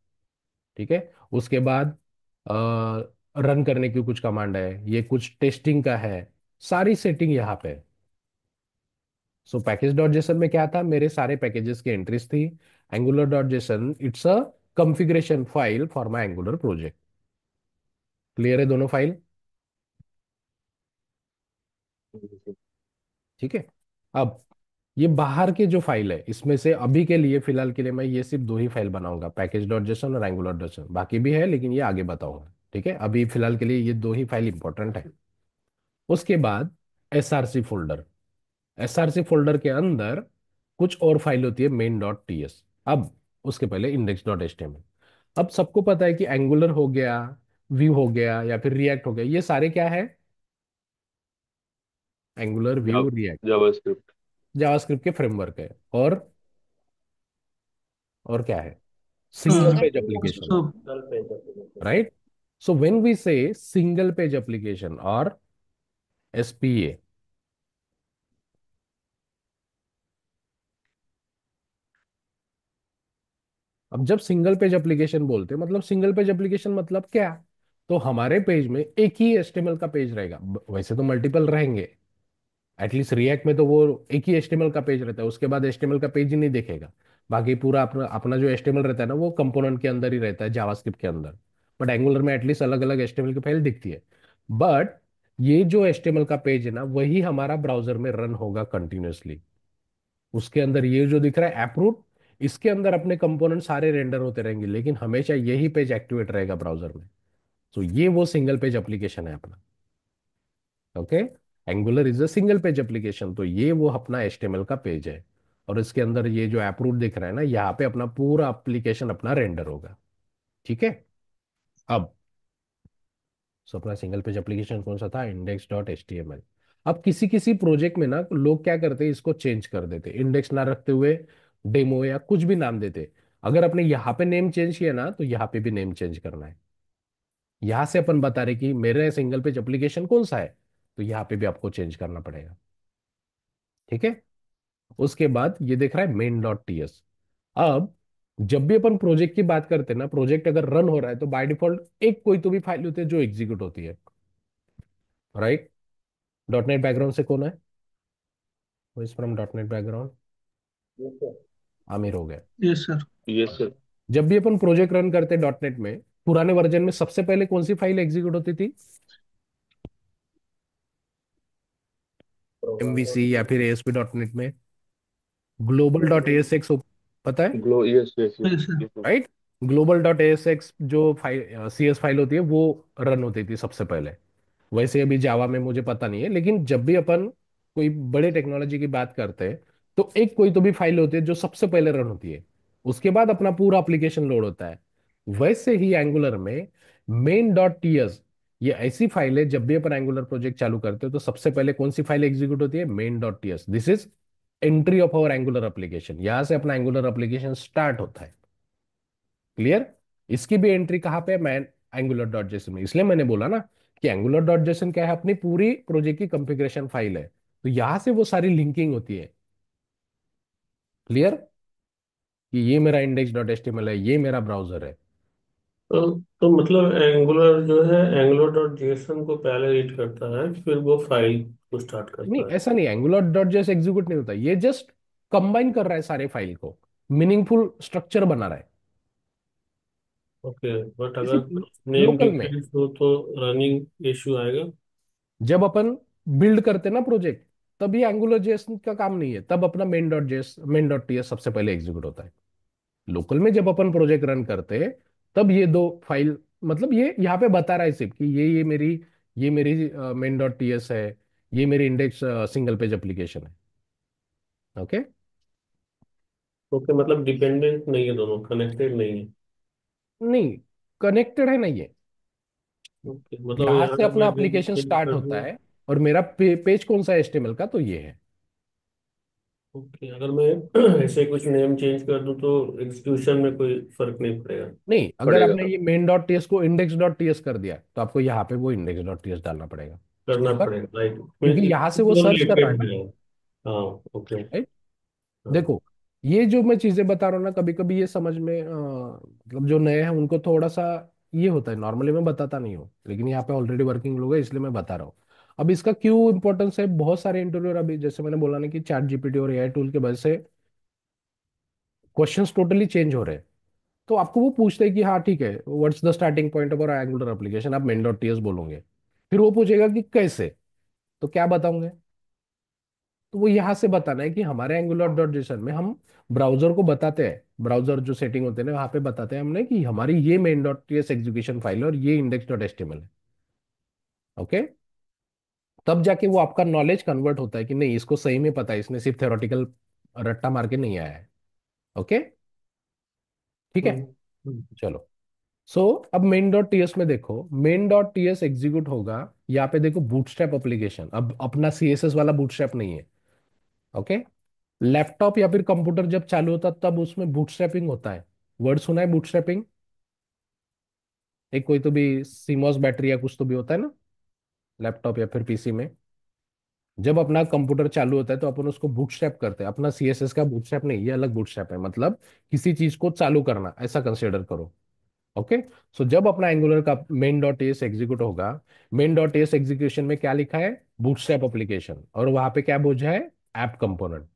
ठीक है। उसके बाद रन करने की कुछ कमांड है, ये कुछ टेस्टिंग का है, सारी सेटिंग यहाँ पे। सो पैकेज डॉट जेसन में क्या था, मेरे सारे पैकेजेस की एंट्रीज थी। Angular dot JSON it's a configuration file for my angular project. Clear है दोनों फाइल। ठीक है। अब ये बाहर के जो फाइल है, इसमें से अभी के लिए फिलहाल के लिए मैं ये सिर्फ दो ही फाइल बनाऊंगा, पैकेज डॉट जेसन और एंगुलर डॉट जेसन। बाकी भी है लेकिन ये आगे बताऊंगा। ठीक है। अभी फिलहाल के लिए ये दो ही फाइल इंपॉर्टेंट है। उसके बाद एसआरसी फोल्डर, एसआरसी फोल्डर के अंदर कुछ और फाइल होती है मेन डॉट टीएस। अब उसके पहले इंडेक्स डॉट एचटीएमएल। अब सबको पता है कि एंगुलर हो गया, व्यू हो गया या फिर रिएक्ट हो गया, ये सारे क्या है, angular view react. JavaScript. JavaScript के फ्रेमवर्क है। और क्या है? सिंगल हाँ पेज एप्लीकेशन, सब कल पे जाते राइट? सो व्हेन वी से सिंगल पेज एप्लीकेशन और एसपीए, अब जब सिंगल पेज एप्लीकेशन बोलते हैं मतलब सिंगल पेज एप्लीकेशन मतलब क्या? तो हमारे पेज में एक ही एचटीएमएल का पेज रहेगा, वैसे तो मल्टीपल रहेंगे, एटलीस्ट रिएक्ट में तो वो एक ही एचटीएमएल का पेज रहता है, उसके बाद एचटीएमएल का पेज ही नहीं देखेगा। बाकी पूरा अपना अपना जो एचटीएमएल रहता है ना वो कंपोनेंट के अंदर ही रहता है, जावास्क्रिप्ट के अंदर। बट एंगुलर में एटलीस्ट अलग अलग एचटीएमएल की फाइल दिखती है। बट ये जो एचटीएमएल का पेज है ना वही हमारा ब्राउजर में रन होगा कंटिन्यूअसली। उसके अंदर ये जो दिख रहा है ऐप रूट, इसके अंदर अपने कंपोनेंट सारे रेंडर होते रहेंगे, लेकिन हमेशा यही पेज एक्टिवेट रहेगा ब्राउजर में। तो ये वो सिंगल पेज एप्लीकेशन है अपना। Okay, angular is a single page application, तो ये वो अपना एचटीएमएल का पेज है। और इसके अंदर ये जो ऐप रूट दिख रहा है ना, यहाँ पे अपना पूरा एप्लीकेशन अपना रेंडर होगा। ठीक है। अब सो अपना सिंगल पेज एप्लीकेशन कौन सा था? Index dot H T M L. अब किसी किसी प्रोजेक्ट में ना लोग क्या करते हैं, इसको चेंज कर देते, इंडेक्स ना रखते हुए डेमो या कुछ भी नाम देते। अगर आपने यहाँ पे नेम चेंज किया ना तो यहाँ पे भी नेम चेंज करना है। यहाँ से अपन बता रहे कि मेरे सिंगल पेज एप्लीकेशन कौन सा है, तो यहाँ पे भी आपको चेंज करना पड़ेगा। ठीक है। उसके बाद ये देख रहा है मेन डॉट टी एस। अब जब भी अपन प्रोजेक्ट की बात करते हैं ना, प्रोजेक्ट अगर रन हो रहा है तो बाय डिफॉल्ट एक कोई तो भी फाइल होती है जो एग्जीक्यूट होती है, राइट? डॉट नेट बैकग्राउंड से कौन है? Is from dot net background? हैं। आमिर हो गया। Yes sir. Yes sir. जब भी अपन प्रोजेक्ट रन करते हैं डॉट नेट में, पुराने वर्जन में सबसे पहले कौन सी फाइल एग्जीक्यूट होती थी? एमवीसी, या फिर एएसपी डॉट नेट में ग्लोबल डॉट एएसएक्स, पता है? Yes yes yes yes sir. Yes sir. Right. Global dot ASAX जो फाइल सीएस फाइल होती है वो रन होती थी सबसे पहले। वैसे अभी जावा में मुझे पता नहीं है, लेकिन जब भी अपन कोई बड़े टेक्नोलॉजी की बात करते हैं तो एक कोई तो भी फाइल होती है जो सबसे पहले रन होती है, उसके बाद अपना पूरा एप्लीकेशन लोड होता है। वैसे ही एंगुलर में मेन डॉट टीएस ये ऐसी फाइल है, जब भी अपन एंगुलर प्रोजेक्ट चालू करते हो तो सबसे पहले कौन सी फाइल एग्जीक्यूट होती है? Main dot TS. This is entry of our Angular application, यहां से अपना एंगुलर एप्लीकेशन स्टार्ट होता है। क्लियर? इसकी भी एंट्री कहाँ पे है? मैं एंगुलर डॉट जेसन में। इसलिए मैंने बोला ना कि एंगुलर डॉट जेसन क्या है? अपनी पूरी प्रोजेक्ट की कॉन्फ़िगरेशन फाइल है, तो यहां से वो सारी लिंकिंग होती है। क्लियर? कि ये मेरा इंडेक्स डॉट एचटीएमएल है, ये मेरा ब्राउजर है। तो मतलब एंगुलर जो है एंगुलर डॉट जेसन को पहले रीड करता है फिर वो फाइल को स्टार्ट नहीं, करता है। ऐसा नहीं, एंगुलर डॉट जेस एग्जीक्यूट नहीं होता, ये जस्ट कंबाइन कर रहा है सारे फाइल को, मीनिंगफुल स्ट्रक्चर बना रहा है। ओके, बट किसी अगर नेम लोकल में डिफरेंस हो तो रनिंग इशू आएगा। जब अपन बिल्ड करते हैं ना प्रोजेक्ट, तब ये एंगुलर जेएस का काम नहीं है, तब अपना main dot JS main dot TS सबसे पहले एग्जीक्यूट होता है। लोकल में जब अपन प्रोजेक्ट रन करते हैं तब ये दो फाइल, मतलब ये यहाँ पे बता रहा है सिर्फ कि ये मेरी मेन डॉट टीएस है, ये मेरी इंडेक्स सिंगल पेज एप्लीकेशन है। ओके। ओके, मतलब डिपेंडेंट नहीं है, दोनों कनेक्टेड नहीं है। नहीं, कनेक्टेड है, नहीं है। ओके, मतलब यहाँ यहाँ से अपना मैं जो भी एप्लीकेशन चेंज स्टार्ट कर होता दूँ। है, और मेरा पेज कौन सा है एचटीएमएल का, तो ये है। ओके, अगर मैं ऐसे कुछ नेम चेंज कर दूँ तो एग्जीक्यूशन में कोई फर्क नहीं पड़ेगा। नहीं, अगर पड़ेगा। आपने ये मेन डॉट टीएस को इंडेक्स डॉट टीएस कर दिया तो आपको यहाँ पे वो इंडेक्स डॉट टीएस डालना पड़ेगा। करना पर पड़ेगा, राइट। मीन्स क्योंकि यहाँ से वो सर्च कर रहा है रिलेटेड ना। है। हाँ। ओके। right? हाँ। देखो, ये जो मैं चीजें बता रहा हूँ ना, कभी कभी ये समझ में मतलब जो नए हैं उनको थोड़ा सा ये होता है, नॉर्मली मैं बताता नहीं हूँ, लेकिन यहाँ पे ऑलरेडी वर्किंग लोग हैं इसलिए मैं बता रहा हूँ। अब इसका क्यों इंपॉर्टेंस है? बहुत सारे इंटरव्यूअर अभी जैसे मैंने बोला ना कि चैट जीपीटी और एआई टूल की वजह से क्वेश्चंस टोटली चेंज हो रहे हैं। तो आपको वो पूछते हैं कि हाँ ठीक है, what's the starting point of angular application, आप मेन डॉट टीएस बोलोगे, फिर वो पूछेगा कि कैसे, तो क्या बताओगे? तो वो यहाँ से बताना है कि हमारे एंगुलर डॉट जेसन में हम ब्राउजर को बताते हैं, ब्राउजर जो सेटिंग होते हैं ना वहाँ पे बताते हैं हमने कि हमारी ये main dot TS execution file है और ये इंडेक्स डॉट एचटीएमएल है। ओके। तब जाके वो आपका नॉलेज कन्वर्ट होता है कि नहीं, इसको सही में पता है, इसने सिर्फ थ्योरेटिकल रट्टा मार के नहीं आया है। ओके। ठीक है। हम्म, हम्म। चलो। सो अब मेन डॉट टीएस में देखो, मेन डॉट टीएस एग्जीक्यूट होगा। यहाँ पे देखो बूटस्ट्रैप एप्लीकेशन, अब अपना सीएसएस वाला बूटस्ट्रैप नहीं है। ओके। लैपटॉप या फिर कंप्यूटर जब चालू होता है तब उसमें बूटस्ट्रैपिंग होता है। वर्ड सुना है बूटस्ट्रैपिंग? एक कोई तो भी सीमॉस बैटरी या कुछ तो भी होता है ना लैपटॉप या फिर पीसी में। जब अपना कंप्यूटर चालू होता है तो अपन उसको बूटस्ट्रैप करते हैं। अपना सीएसएस का बूटस्ट्रैप नहीं, ये अलग बूटस्ट्रैप है, मतलब किसी चीज को चालू करना ऐसा कंसिडर करो। ओके। सो जब अपना एंगुलर का मेन डॉट एस एग्जीक्यूट होगा, मेन डॉट एस एग्जीक्यूशन में क्या लिखा है? बूटस्ट्रैप एप्लीकेशन, और वहां पे क्या बोझा है? App component.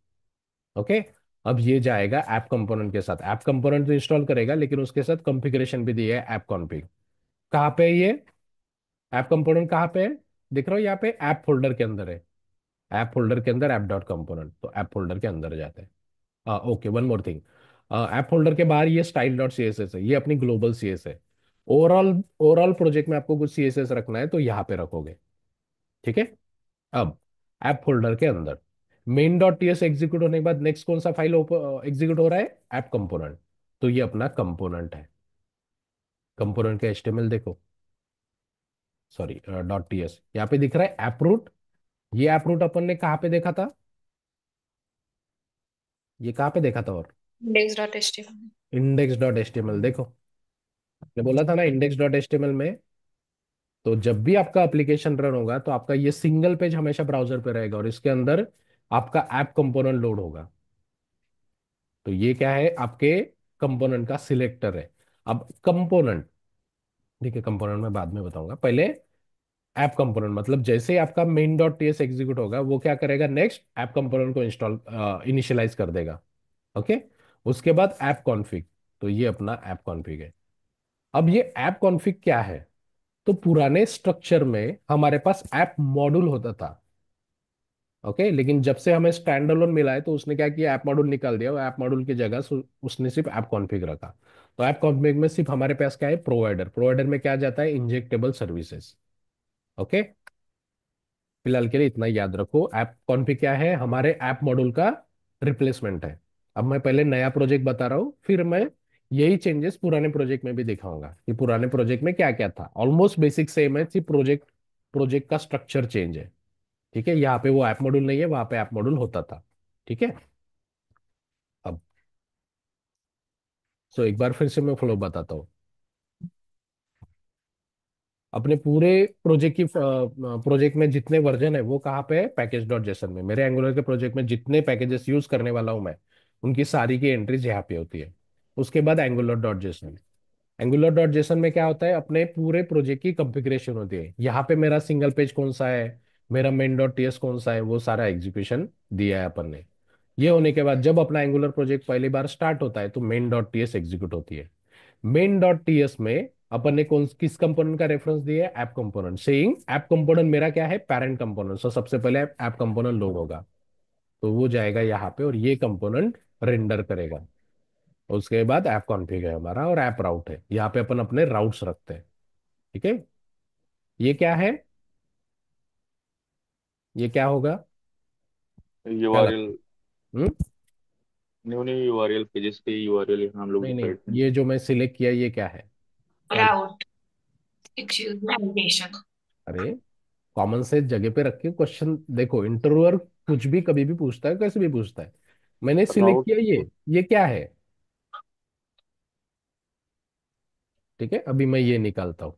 ओके। अब ये जाएगा ऐप कंपोनेंट के साथ। ऐप कंपोनेंट तो इंस्टॉल करेगा, लेकिन उसके साथ कॉन्फ़िगरेशन भी दिया है ऐप कॉन्फ़िग। कहाँ पे है ये ऐप कंपोनेंट? कहाँ पे है? दिख रहा हो यहाँ पे ऐप फोल्डर के अंदर है। ऐप फोल्डर के अंदर ऐप डॉट कंपोनेंट, तो ऐप फोल्डर के अंदर जाते हैं। Okay, one more thing. App folder के बाहर ये style dot C S S है, ये अपनी ग्लोबल सी एस है। ओवरऑल ओवरऑल प्रोजेक्ट में आपको कुछ सी एस एस रखना है तो यहाँ पे रखोगे। ठीक है। अब ऐप फोल्डर के अंदर main dot T S execute होने के बाद नेक्स्ट कौन सा फाइल एग्जीक्यूट हो रहा है? App component. तो ये अपना कंपोनेंट है। कंपोनेंट का एचटीएमएल देखो, सॉरी डॉट टी एस यहाँ पे दिख रहा है ऐप रूट। ये ऐप रूट अपन ने कहाँ पे देखा था? ये कहाँ पे देखा था? और index.html। इंडेक्स डॉट एचटीएमएल देखो, मैं बोला था ना इंडेक्स डॉट एचटीएमएल में। तो जब भी आपका एप्लीकेशन रन होगा तो आपका ये सिंगल पेज हमेशा ब्राउजर पे रहेगा और इसके अंदर आपका ऐप कंपोनेंट लोड होगा। तो ये क्या है? आपके कंपोनेंट का सिलेक्टर है। अब कंपोनेंट, ठीक है, कंपोनेंट में बाद में बताऊंगा, पहले ऐप कंपोनेंट मतलब जैसे ही आपका मेन डॉट टीएस एग्जीक्यूट होगा वो क्या करेगा? नेक्स्ट ऐप कंपोनेंट को इंस्टॉल इनिशियलाइज कर देगा। ओके। उसके बाद ऐप कॉन्फ़िग, तो ये अपना ऐप कॉन्फ़िग है। अब ये ऐप कॉन्फ़िग क्या है? तो पुराने स्ट्रक्चर में हमारे पास ऐप मॉड्यूल होता था। ओके। लेकिन जब से हमें स्टैंड अलोन मिला है तो उसने क्या किया? ऐप मॉड्यूल निकाल दिया और ऐप मॉड्यूल की जगह उसने सिर्फ ऐप कॉन्फ़िग रखा। तो ऐप कॉन्फ़िग में सिर्फ हमारे पास क्या है? प्रोवाइडर। प्रोवाइडर में क्या जाता है? Injectable services. ओके। फिलहाल के लिए इतना ही याद रखो। ऐप कॉन्फ़िग क्या है? हमारे ऐप मॉड्यूल का रिप्लेसमेंट है। अब मैं पहले नया प्रोजेक्ट बता रहा हूँ, फिर मैं यही चेंजेस पुराने प्रोजेक्ट में भी दिखाऊंगा कि पुराने प्रोजेक्ट में क्या क्या था। ऑलमोस्ट बेसिक सेम है, सिर्फ प्रोजेक्ट प्रोजेक्ट का स्ट्रक्चर चेंज है। ठीक है। यहाँ पे वो ऐप मॉड्यूल नहीं है, वहां पे ऐप मॉड्यूल होता था। ठीक है। अब सो एक बार फिर से मैं फ्लो बताता हूँ। अपने पूरे प्रोजेक्ट में जितने वर्जन है वो कहाँ पे है? पैकेज डॉट जेसन में। मेरे एंगुलर के प्रोजेक्ट में जितने पैकेजेस यूज करने वाला हूँ मैं, उनकी सारी की एंट्रीज यहाँ पे होती है। उसके बाद angular dot JSON. Angular dot JSON में क्या होता है? अपने पूरे प्रोजेक्ट की कंफिग्रेशन होती है। यहाँ पे मेरा सिंगल पेज कौन सा है, मेरा मेन डॉट टीएस कौन सा है, वो सारा एग्जीक्यूशन दिया है अपन ने। ये होने के बाद जब अपना एंगुलर प्रोजेक्ट पहली बार स्टार्ट होता है तो मेन डॉट टीएस एग्जीक्यूट होती है। मेन डॉट टीएस में अपन ने कौन किस कंपोनेंट का रेफरेंस दिया है? App component. Saying app component मेरा क्या है? Parent component. सो सबसे पहले ऐप कंपोनेंट लोड होगा, तो वो जाएगा यहाँ पे और ये कंपोनेंट रेंडर करेगा। उसके बाद ऐप कॉन्फ़िग है हमारा और ऐप राउट है, यहाँ पे अपन अपने राउट्स रखते हैं। ठीक है। ये क्या है? ये क्या होगा? क्या यूआरएल, लगता है? न्यू न्यू यूआरएल पेजेस के यूआरएल यहाँ हम लोग नहीं नहीं, डिसाइड करें। ये जो मैं सिलेक्ट किया ये क्या है? क्या? route, excuse navigation। अरे कॉमन सेंस जगह पे रख के क्वेश्चन देखो। इंटरव्यूअर कुछ भी कभी भी पूछता है, कैसे भी पूछता है। मैंने सिलेक्ट राउट, किया ये क्या है? ठीक है, अभी मैं ये निकालता हूं।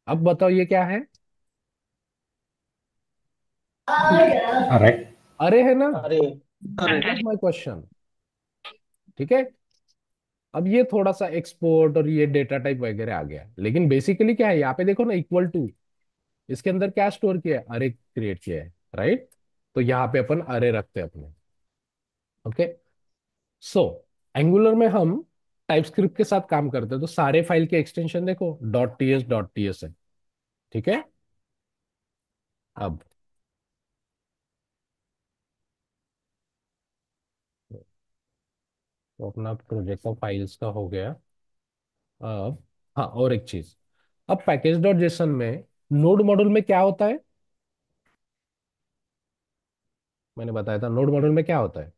अब बताओ ये क्या है? अरे अरे है ना? अरे अरे दैट वाज माय क्वेश्चन। ठीक है। अब ये थोड़ा सा एक्सपोर्ट और ये डेटा टाइप वगैरह आ गया, लेकिन बेसिकली क्या है? यहाँ पे देखो ना, इक्वल टू, इसके अंदर क्या स्टोर किया है? अरे क्रिएट किया है, राइट? तो यहाँ पे अपन अरे रखते हैं अपने। ओके। सो एंगुलर में हम टाइपस्क्रिप्ट के साथ काम करते हैं, तो सारे फाइल के एक्सटेंशन देखो डॉट टी एस है। ठीक है। अब तो अपना प्रोजेक्ट का फाइल्स का हो गया। अब हाँ, और एक चीज, अब पैकेज डॉट जेसन में नोड मॉड्यूल में क्या होता है? मैंने बताया था नोड मॉड्यूल में क्या होता है।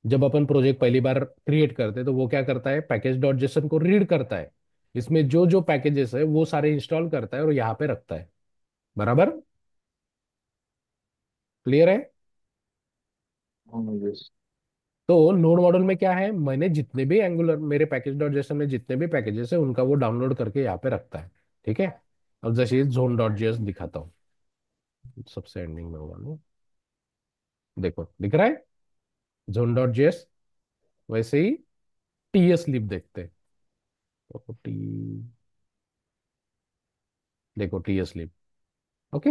जब अपन प्रोजेक्ट पहली बार क्रिएट करते हैं तो वो क्या करता है? पैकेज डॉट जेसन को रीड करता है, इसमें जो जो पैकेजेस है वो सारे इंस्टॉल करता है और यहाँ पे रखता है। बराबर, क्लियर है? हाँ यस। तो नोड मॉड्यूल में क्या है, मैंने जितने भी एंगुलर मेरे पैकेज डॉट जेएसएस में जितने भी पैकेजेस है उनका वो डाउनलोड करके यहाँ पे रखता है। ठीक है। अब जैसे जोन डॉट जेएस दिखाता हूँ, सबसे एंडिंग में होगा ना, देखो दिख रहा है जोन डॉट जेएस। वैसे ही टीएस लिब देखते हैं, तो टी, देखो टीएस लिब। ओके।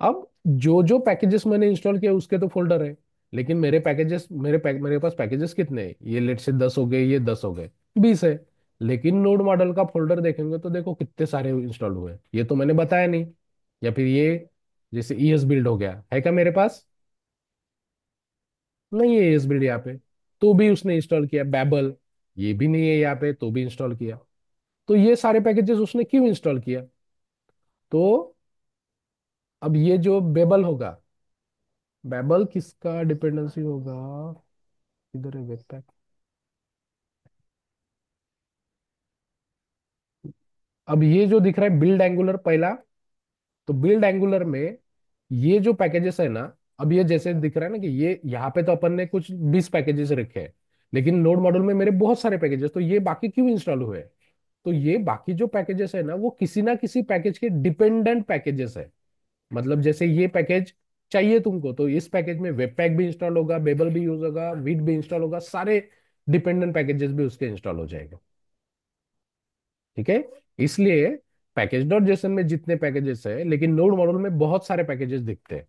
अब जो जो पैकेजेस मैंने इंस्टॉल किया उसके तो फोल्डर है, लेकिन मेरे पास पैकेजेस कितने हैं, ये लेट से 10 हो गए, ये 10 हो गए, 20 है। लेकिन नोड मॉडल का फोल्डर देखेंगे तो देखो कितने सारे इंस्टॉल हुए, ये तो मैंने बताया नहीं। या फिर ये जैसे ईएस बिल्ड हो गया है क्या मेरे पास, नहीं है ईएस बिल्ड यहाँ पे, तो भी उसने इंस्टॉल किया। बैबल, ये भी नहीं है यहाँ पे, तो भी इंस्टॉल किया। तो ये सारे पैकेजेस उसने क्यों इंस्टॉल किया? तो अब ये जो बेबल होगा, बेबल किसका डिपेंडेंसी होगा, इधर है वेबपैक। अब ये जो दिख रहा है बिल्ड एंगुलर पहला, तो बिल्ड एंगुलर में ये जो पैकेजेस है ना, अब ये जैसे दिख रहा है ना कि ये यहाँ पे तो अपन ने कुछ 20 पैकेजेस रखे हैं, लेकिन नोड मॉड्यूल में मेरे बहुत सारे पैकेजेस, तो ये बाकी क्यों इंस्टॉल हुए? तो ये बाकी जो पैकेजेस है ना वो किसी ना किसी पैकेज के डिपेंडेंट पैकेजेस है। मतलब जैसे ये पैकेज चाहिए तुमको, तो इस पैकेज में वेब पैक भी इंस्टॉल होगा, बेबल भी यूज होगा, वीट भी इंस्टॉल होगा, सारे डिपेंडेंट पैकेजेस भी उसके इंस्टॉल हो जाएंगे। ठीक है। इसलिए पैकेज डॉट जेसन में जितने पैकेजेस है, लेकिन नोड मॉड्यूल में बहुत सारे पैकेजेस दिखते हैं,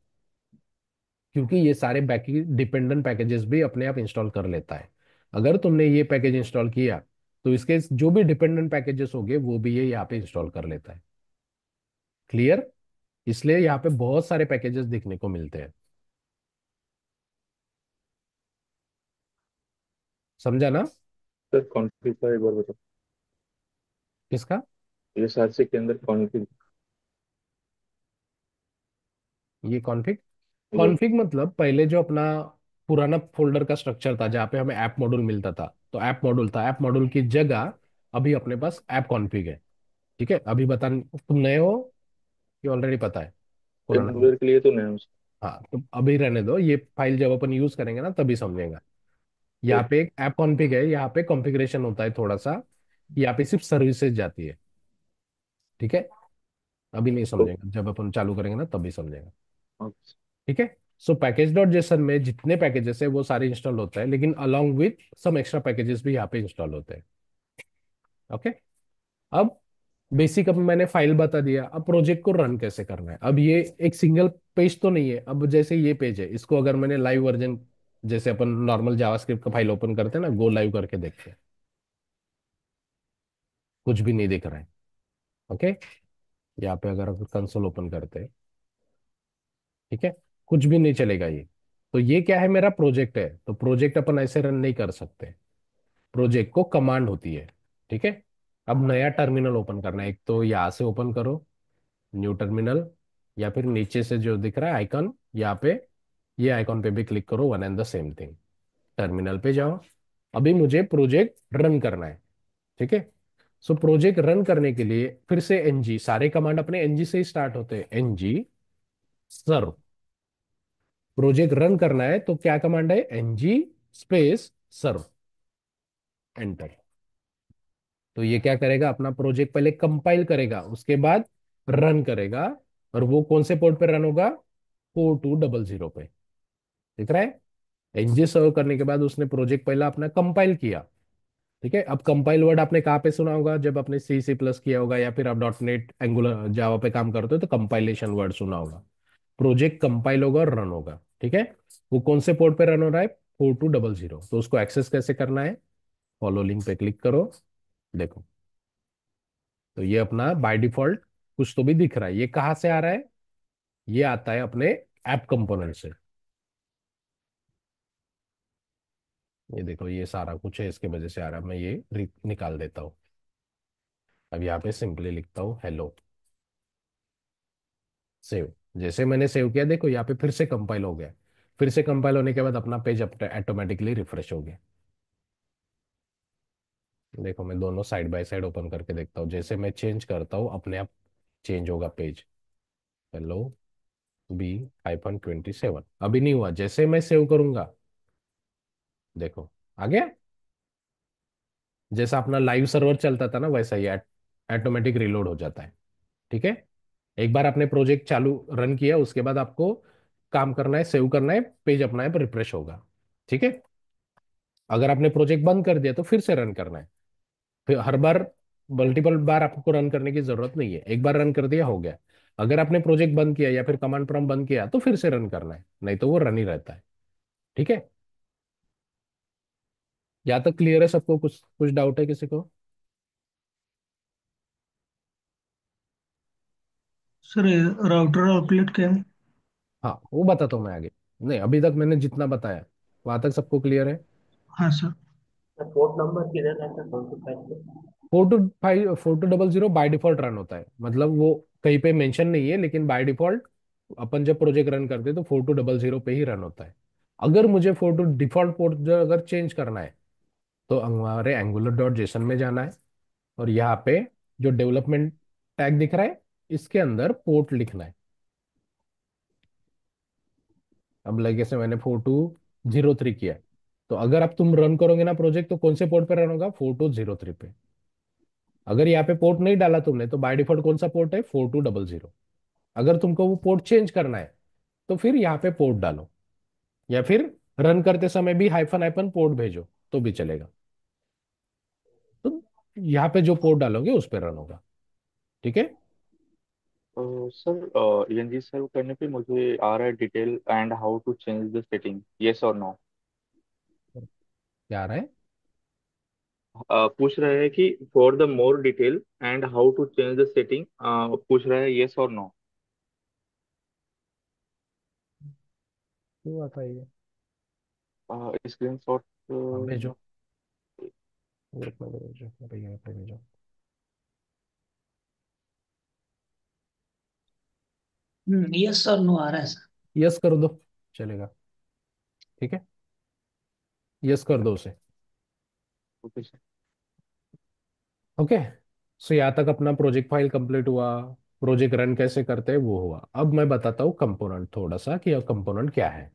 क्योंकि ये सारे बाकी डिपेंडेंट पैकेजेस भी अपने आप इंस्टॉल कर लेता है। अगर तुमने ये पैकेज इंस्टॉल किया तो इसके जो भी डिपेंडेंट पैकेजेस होंगे वो भी ये यहाँ पे इंस्टॉल कर लेता है। क्लियर? इसलिए यहाँ पे बहुत सारे पैकेजेस दिखने को मिलते हैं। समझा ना? सर कॉन्फ़िग का एक बार बताओ। किसका? ये सारसी के अंदर कॉन्फ़िग। ये कॉन्फ़िग, ये कॉन्फ़िग मतलब पहले जो अपना पुराना फोल्डर का स्ट्रक्चर था जहाँ पे हमें ऐप मॉड्यूल मिलता था, तो ऐप मॉड्यूल था, ऐप मॉड्यूल की जगह अभी अपने पास ऐप कॉन्फ़िग है। ठीक है। अभी बता, तुम नए हो कि ऑलरेडी पता है पुराना? एंगुलर के लिए तो नया हूँ सर। हाँ, तो अभी रहने दो, ये फाइल जब अपन यूज करेंगे ना तभी समझेगा। यहाँ पे ओके। एक ऐप कॉन्फ़िग है, यहाँ पे कॉन्फ़िगरेशन होता है थोड़ा सा, यहाँ पे सिर्फ सर्विसेज जाती है। ठीक है। अभी नहीं ओके। समझेगा, जब अपन चालू करेंगे ना तभी समझेगा। ओके। ठीक है। सो पैकेज डॉट जेसन में जितने पैकेजेस है वो सारे इंस्टॉल होता है, लेकिन along with some extra packages भी यहाँ पे इंस्टॉल होते हैं। ओके। अब बेसिक, अब मैंने फाइल बता दिया, अब प्रोजेक्ट को रन कैसे करना है। अब ये एक सिंगल पेज तो नहीं है, अब जैसे ये पेज है, इसको अगर मैंने लाइव वर्जन, जैसे अपन नॉर्मल जावास्क्रिप्ट का फाइल ओपन करते हैं ना, गो लाइव करके देखते हैं, कुछ भी नहीं दिख रहा है। ओके। यहाँ पे अगर कंसोल ओपन करते हैं, ठीक है, कुछ भी नहीं चलेगा ये। तो ये क्या है, मेरा प्रोजेक्ट है, तो प्रोजेक्ट अपन ऐसे रन नहीं कर सकते, प्रोजेक्ट को कमांड होती है। ठीक है। अब नया टर्मिनल ओपन करना है, एक तो यहाँ से ओपन करो न्यू टर्मिनल, या फिर नीचे से जो दिख रहा है आइकन यहाँ पे, ये आइकन पे भी क्लिक करो, one and the same thing. Terminal पे जाओ। अभी मुझे प्रोजेक्ट रन करना है। ठीक है। सो प्रोजेक्ट रन करने के लिए फिर से एनजी, सारे कमांड अपने एनजी से ही स्टार्ट होते हैं, एनजी सर्व। प्रोजेक्ट रन करना है तो क्या कमांड है, एनजी स्पेस सर्व, एंटर। तो ये क्या करेगा, अपना प्रोजेक्ट पहले कंपाइल करेगा, उसके बाद रन करेगा। और वो कौन से पोर्ट पे रन होगा, 4200 पे। दिख रहा है? एनजी सर्व करने के बाद उसने प्रोजेक्ट पहला अपना कंपाइल किया। ठीक है। अब कंपाइल वर्ड आपने कहाँ पे सुना होगा, जब आपने सी सी प्लस किया होगा या फिर आप डॉट नेट एंगुलर जावा पे काम करते हो तो कंपाइलेशन वर्ड सुना होगा। प्रोजेक्ट कंपाइल होगा और रन होगा। ठीक है। वो कौन से पोर्ट पे रन हो रहा है, 4200। तो उसको एक्सेस कैसे करना है, फॉलो लिंक पे क्लिक करो, देखो। तो ये अपना बाय डिफॉल्ट कुछ तो भी दिख रहा है, ये कहाँ से आ रहा है, ये आता है अपने ऐप कंपोनेंट से। ये देखो, ये सारा कुछ है, इसके वजह से आ रहा है, मैं ये निकाल देता हूँ। अब यहाँ पे सिंपली लिखता हूँ हेलो, सेव। जैसे मैंने सेव किया, देखो यहाँ पे फिर से कंपाइल हो गया। फिर से कंपाइल होने के बाद अपना पेज ऑटोमेटिकली रिफ्रेश हो गया। देखो मैं दोनों साइड बाय साइड ओपन करके देखता हूँ, जैसे मैं चेंज करता हूँ अपने आप चेंज होगा पेज। हेलो B-27 अभी नहीं हुआ। जैसे मैं सेव करूंगा, देखो आ गया। जैसा अपना लाइव सर्वर चलता था ना, वैसा ही ऑटोमेटिक रिलोड हो जाता है। ठीक है। एक बार आपने प्रोजेक्ट चालू रन किया, उसके बाद आपको काम करना है, सेव करना है, पेज अपना है, रिफ्रेश होगा। ठीक है। अगर आपने प्रोजेक्ट बंद कर दिया तो फिर से रन करना है। फिर हर बार मल्टीपल बार आपको रन करने की जरूरत नहीं है, एक बार रन कर दिया हो गया। अगर आपने प्रोजेक्ट बंद किया या फिर कमांड प्रॉम्प्ट बंद किया तो फिर से रन करना है, नहीं तो वो रन ही रहता है। ठीक है। यहाँ तक क्लियर है सबको? कुछ कुछ डाउट है किसी को? सर राउटर आउटलेट क्या है? हाँ, वो बताता हूँ मैं आगे। नहीं, अभी तक मैंने जितना बताया वहां तक सबको क्लियर है। हाँ सर। पोर्ट नंबर किधर रहता है, कौन सी फाइल पे? 4200 बाय डिफॉल्ट रन होता है, मतलब वो कहीं पे मेंशन नहीं है, लेकिन बाय डिफॉल्ट अपन जब प्रोजेक्ट रन करते हैं तो 4200 पे ही रन होता है। अगर मुझे 42 डिफॉल्ट पोर्ट अगर चेंज करना है तो हमारे एंगुलर डॉट जेसन में जाना है, और यहाँ पे जो डेवलपमेंट टैग दिख रहा है इसके अंदर पोर्ट लिखना है। अब लगे से मैंने 4203 किया है, तो अगर अब तुम रन करोगे ना प्रोजेक्ट तो कौन से पोर्ट पे रन होगा? 4203 पे। अगर यहाँ पे पोर्ट नहीं डाला तुमने तो बाय डिफॉल्ट कौन सा पोर्ट है? 4200। अगर तुमको वो पोर्ट चेंज करना है तो फिर यहाँ पे पोर्ट डालो, या फिर रन करते समय भी हाइफन हाइफन पोर्ट भेजो तो भी चलेगा। तो यहाँ पे जो पोर्ट डालोगे उस पर रन होगा। ठीक है। सर ENG सर्व करने पे मुझे आ रहा है detail and how to change the setting, yes और नो। क्या आ रहा है? पूछ रहा है कि for the more detail and how to change the setting, पूछ रहा है यस और नो। क्यों आता है ये? Screen shot. हाँ, भेजो ग्रुप में, भेजो अरे यहाँ पे भेजो। यस और नो आ रहा है सर। यस कर दो, चलेगा। ठीक है, यस कर दो उसे। Okay sir. ओके। सो यहाँ तक अपना प्रोजेक्ट फाइल कंप्लीट हुआ। प्रोजेक्ट रन कैसे करते हैं वो हुआ। अब मैं बताता हूँ कंपोनेंट थोड़ा सा कि कंपोनेंट क्या है।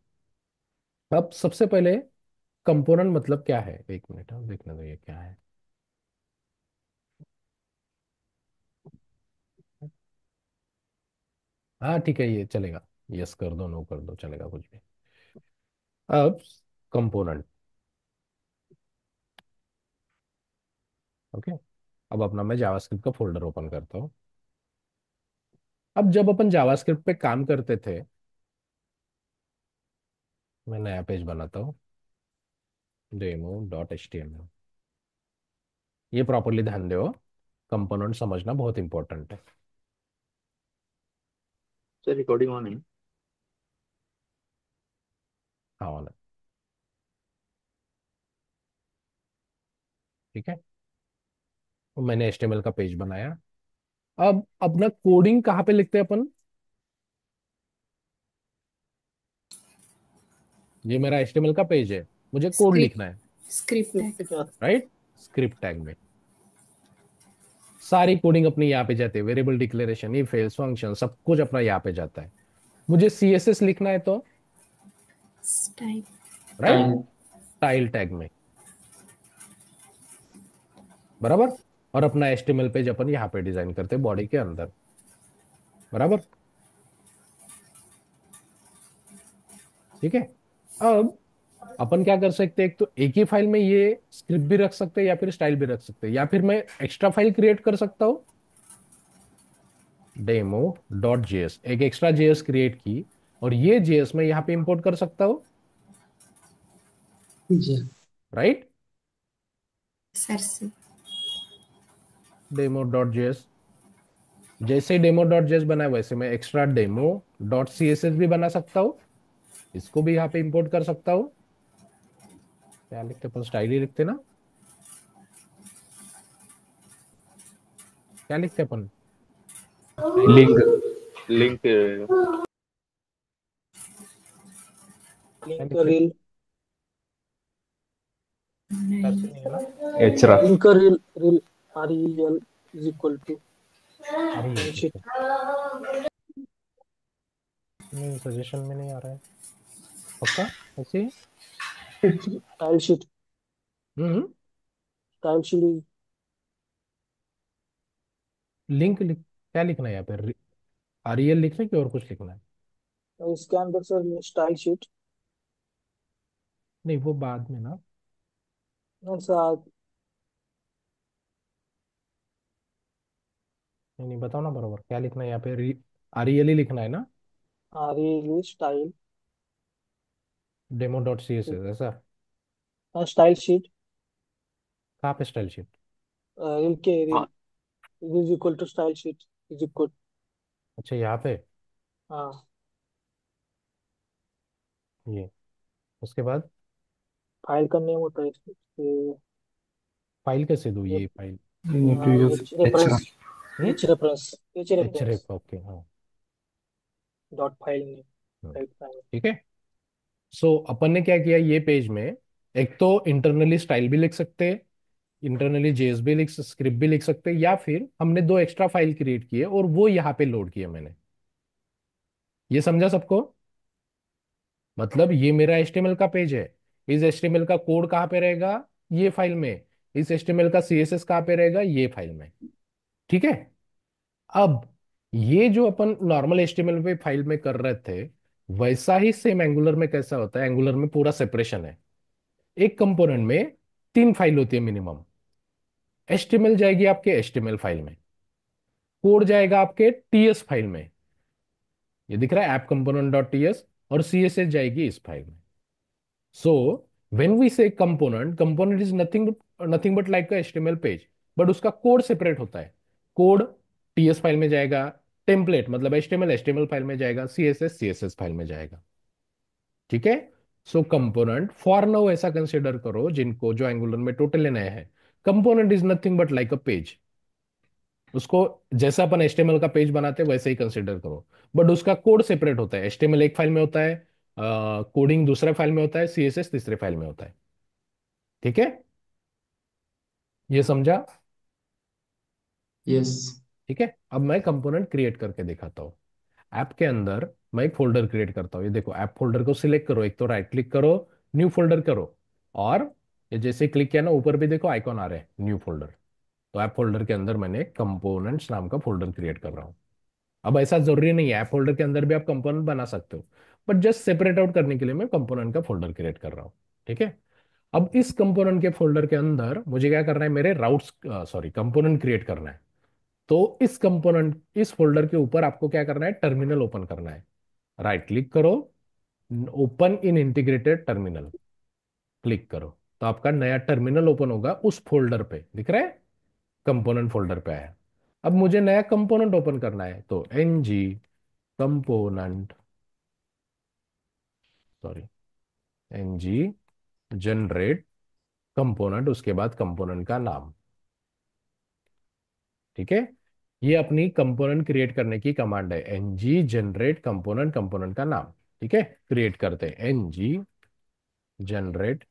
अब सबसे पहले कंपोनेंट मतलब क्या है, एक मिनट हम देखने दो ये क्या है। हाँ ठीक है, ये चलेगा। यस कर दो, नो कर दो, चलेगा कुछ भी। अब कंपोनेंट। ओके। अब अपना मैं जावास्क्रिप्ट का फोल्डर ओपन करता हूँ। अब जब अपन जावास्क्रिप्ट पे काम करते थे, मैं नया पेज बनाता हूँ, demo.html। ये प्रॉपरली ध्यान दो, कंपोनेंट समझना बहुत इंपॉर्टेंट है। सर रिकॉर्डिंग ऑन है। हाँ वाला। ठीक है। तो मैंने HTML का पेज बनाया। अब अपना कोडिंग कहाँ पे लिखते हैं अपन? ये मेरा HTML का पेज है, मुझे कोड लिखना है। स्क्रिप्ट फिर टैग। पे क्या? राइट। स्क्रिप्ट टैग में सारी कोडिंग अपनी यहाँ पे जाती है, variable declaration, if else function, सब कुछ अपना यहाँ पे जाता है। मुझे CSS लिखना है तो स्टाइल। राइट, स्टाइल टैग में, बराबर। और अपना HTML पेज अपन यहाँ पे डिजाइन करते हैं बॉडी के अंदर, बराबर। ठीक है। अब अपन क्या कर सकते हैं, एक तो एक ही फाइल में ये स्क्रिप्ट भी रख सकते हैं या फिर स्टाइल भी रख सकते हैं, या फिर मैं एक्स्ट्रा फाइल क्रिएट कर सकता हूँ, demo.js, एक एक्स्ट्रा JS क्रिएट की, और ये JS मैं यहाँ पे इंपोर्ट कर सकता हूँ। जी। राइट। सर से। demo.js, जैसे ही demo.js बना है वैसे मैं एक्स्ट्रा demo.css भी बना सकता हूँ, इसको भी यहाँ पे इंपोर्ट कर सकता हूँ। क्या लिखते अपन? स्टाइल ही लिखते ना? क्या लिखते अपन? स्टाइल ही लिंक, लिखते। लिंक। क्या लिंक लिखते? रील। ऐसे नहीं है ना? एचरा। Link rel rel REL is equal to अरे ये शीट। नहीं, सजेशन में नहीं आ रहा है। पक्का ऐसे ही? Style sheet. हम्म। Style sheet. लिंक लिख, क्या लिखना है यहाँ पे? REL लिखना है कि और कुछ लिखना है? इसके अंदर सर स्टाइल शीट। नहीं, वो बाद में ना। सर नहीं नहीं, बताओ ना बरोबर क्या लिखना है यहाँ पे। REL ही लिखना है ना? Are style. demo.css ऐसा? Style sheet. कहाँ पे स्टाइल शीट? रील के rel is equal to style sheet is equal. अच्छा, यहाँ पे हाँ। ये, उसके बाद फाइल का नेम होता है इसके। फाइल कैसे दो ये file? You need to use H reference. href. हम्म। H reference. H reference href, okay, हाँ। Dot file name. हम्म, राइट फाइल। ठीक है। सो अपन ने क्या किया ये पेज में? एक तो इंटरनली स्टाइल भी लिख सकते हैं, इंटरनली जेएस भी लिख, स्क्रिप्ट भी लिख सकते हैं, या फिर हमने दो एक्स्ट्रा फाइल क्रिएट किए और वो यहाँ पे लोड किए मैंने। ये समझा सबको? मतलब ये मेरा HTML का पेज है, इस HTML का कोड कहाँ पे रहेगा? ये फाइल में। इस HTML का CSS कहाँ पे रहेगा? ये फाइल में। ठीक है। अब ये जो अपन नॉर्मल HTML पे फाइल में कर रहे थे, वैसा ही सेम एंगुलर में कैसा होता है? एंगुलर में पूरा सेपरेशन है। एक कंपोनेंट में तीन फाइल होती है मिनिमम। HTML जाएगी आपके HTML फाइल में, कोड जाएगा आपके TS फाइल में, ये दिख रहा है ऐप कंपोनेंट डॉट टीएस, और CSS जाएगी इस फाइल में। सो व्हेन वी से component, component is nothing nothing but like का HTML पेज, बट उसका कोड सेपरेट होता है। कोड TS फाइल में जाएगा, टेम्पलेट मतलब HTML फाइल में जाएगा, CSS फाइल में जाएगा। ठीक है। सो कंपोनेंट फॉर नाउ ऐसा कंसिडर करो, जिनको जो एंगुलर में टोटल नए हैं, component is nothing but like a page. उसको जैसा अपन HTML का पेज बनाते हैं वैसे ही कंसिडर करो, बट उसका कोड सेपरेट होता है। HTML एक फाइल में होता है, कोडिंग दूसरे फाइल में होता है, CSS तीसरे फाइल में होता है। ठीक है, ये समझा? यस। ठीक है। अब मैं कंपोनेंट क्रिएट करके दिखाता हूँ। ऐप के अंदर मैं एक फोल्डर क्रिएट करता हूँ। ये देखो, ऐप फोल्डर को सिलेक्ट करो, एक तो राइट क्लिक करो, न्यू फोल्डर करो, और ये जैसे क्लिक किया ना, ऊपर भी देखो आइकॉन आ रहे हैं, न्यू फोल्डर। तो ऐप फोल्डर के अंदर मैंने कंपोनेंट्स नाम का फोल्डर क्रिएट कर रहा हूँ। अब ऐसा जरूरी नहीं है, ऐप फोल्डर के अंदर भी आप कंपोनेंट बना सकते हो, बट जस्ट सेपरेट आउट करने के लिए मैं कंपोनेंट का फोल्डर क्रिएट कर रहा हूँ। ठीक है। अब इस कंपोनेंट के फोल्डर के अंदर मुझे क्या करना है? मेरे राउट्स, सॉरी, कंपोनेंट क्रिएट करना है। तो इस कंपोनेंट, इस फोल्डर के ऊपर आपको क्या करना है? टर्मिनल ओपन करना है। राइट क्लिक करो, open in integrated terminal, click करो, तो आपका नया टर्मिनल ओपन होगा उस फोल्डर पे, दिख रहा है? कंपोनेंट फोल्डर पे आया। अब मुझे नया कंपोनेंट ओपन करना है, तो ng component, sorry, ng generate component, उसके बाद कंपोनेंट का नाम। ठीक है। ये अपनी कंपोनेंट क्रिएट करने की कमांड है, ng जनरेट कंपोनेंट, कंपोनेंट का नाम। ठीक है, क्रिएट करते हैं ng generate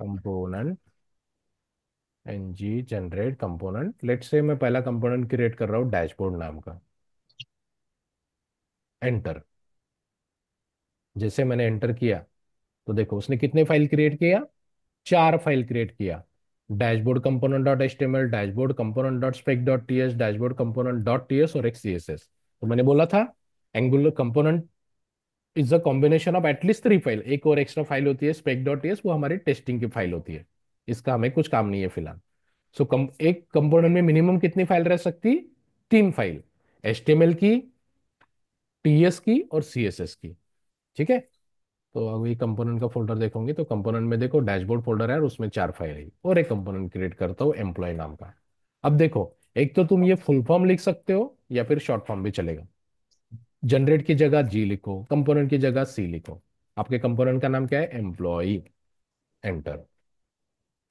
component, ng generate component. Let's say मैं पहला कंपोनेंट क्रिएट कर रहा हूँ डैशबोर्ड नाम का। एंटर। जैसे मैंने एंटर किया तो देखो उसने कितने फाइल क्रिएट किया? चार फाइल क्रिएट किया। Dashboard component dot HTML, dashboard component dot spec dot TS, dashboard component dot TS और एक CSS। तो मैंने बोला था Angular component is a combination of at least three file. एक और एक्स्ट्रा फाइल होती है स्पेक डॉट टीएस, वो हमारी टेस्टिंग की फाइल होती है, इसका हमें कुछ काम नहीं है फिलहाल। सो एक कंपोनेंट में मिनिमम कितनी फाइल रह सकती? तीन फाइल, HTML की, TS की और CSS की। ठीक है। तो अभी कंपोनेंट का फोल्डर देखोगे तो कंपोनेंट में देखो डैशबोर्ड फोल्डर है और उसमें चार फाइल है, और एक कंपोनेंट क्रिएट करता हूँ एम्प्लॉय नाम का। अब देखो, एक तो तुम ये फुल फॉर्म लिख सकते हो या फिर शॉर्ट फॉर्म भी चलेगा। जनरेट की जगह G लिखो, कंपोनेंट की जगह C लिखो। आपके कंपोनेंट का नाम क्या है? एम्प्लॉय। एंटर।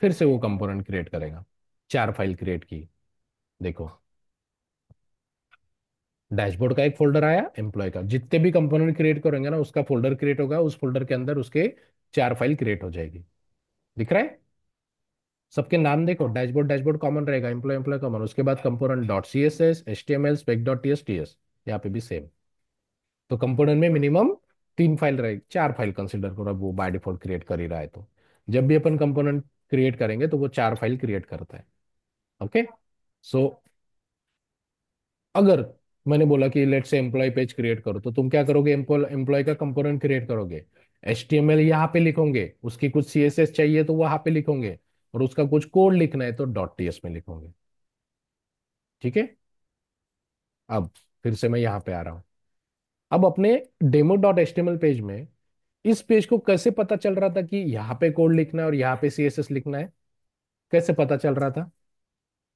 फिर से वो कंपोनेंट क्रिएट करेगा। चार फाइल क्रिएट की, देखो डैशबोर्ड का एक फोल्डर आया, एम्प्लॉय का, जितने भी कंपोनेंट क्रिएट करेंगे ना उसका फोल्डर क्रिएट होगा, उस फोल्डर के अंदर उसके चार फाइल क्रिएट हो जाएगी। दिख रहा है? सबके नाम देखो, डैशबोर्ड डैशबोर्ड कॉमन रहेगा, एम्प्लॉय एम्प्लॉय कॉमन, उसके बाद component dot CSS, HTML, spec dot TS, यहाँ पे भी सेम। तो कंपोनेंट में मिनिमम 3 फाइल रहे, 4 फाइल कंसिडर करो, अब वो बाय डिफॉल्ट क्रिएट कर ही रहा है। तो जब भी अपन कंपोनेंट क्रिएट करेंगे तो वो 4 फाइल क्रिएट करता है। ओके। सो अगर मैंने बोला कि लेट से एम्प्लॉय पेज क्रिएट करो, तो तुम क्या करोगे? एम्प्लॉय का कंपोनेंट क्रिएट करोगे, HTML यहाँ पे लिखोगे, उसकी कुछ CSS चाहिए तो वहां पे लिखोगे, और उसका कुछ कोड लिखना है तो .ts में लिखोगे। ठीक है। अब फिर से मैं यहाँ पे आ रहा हूँ। अब अपने demo.html पेज में इस पेज को कैसे पता चल रहा था कि यहाँ पे कोड लिखना है और यहाँ पे CSS लिखना है? कैसे पता चल रहा था?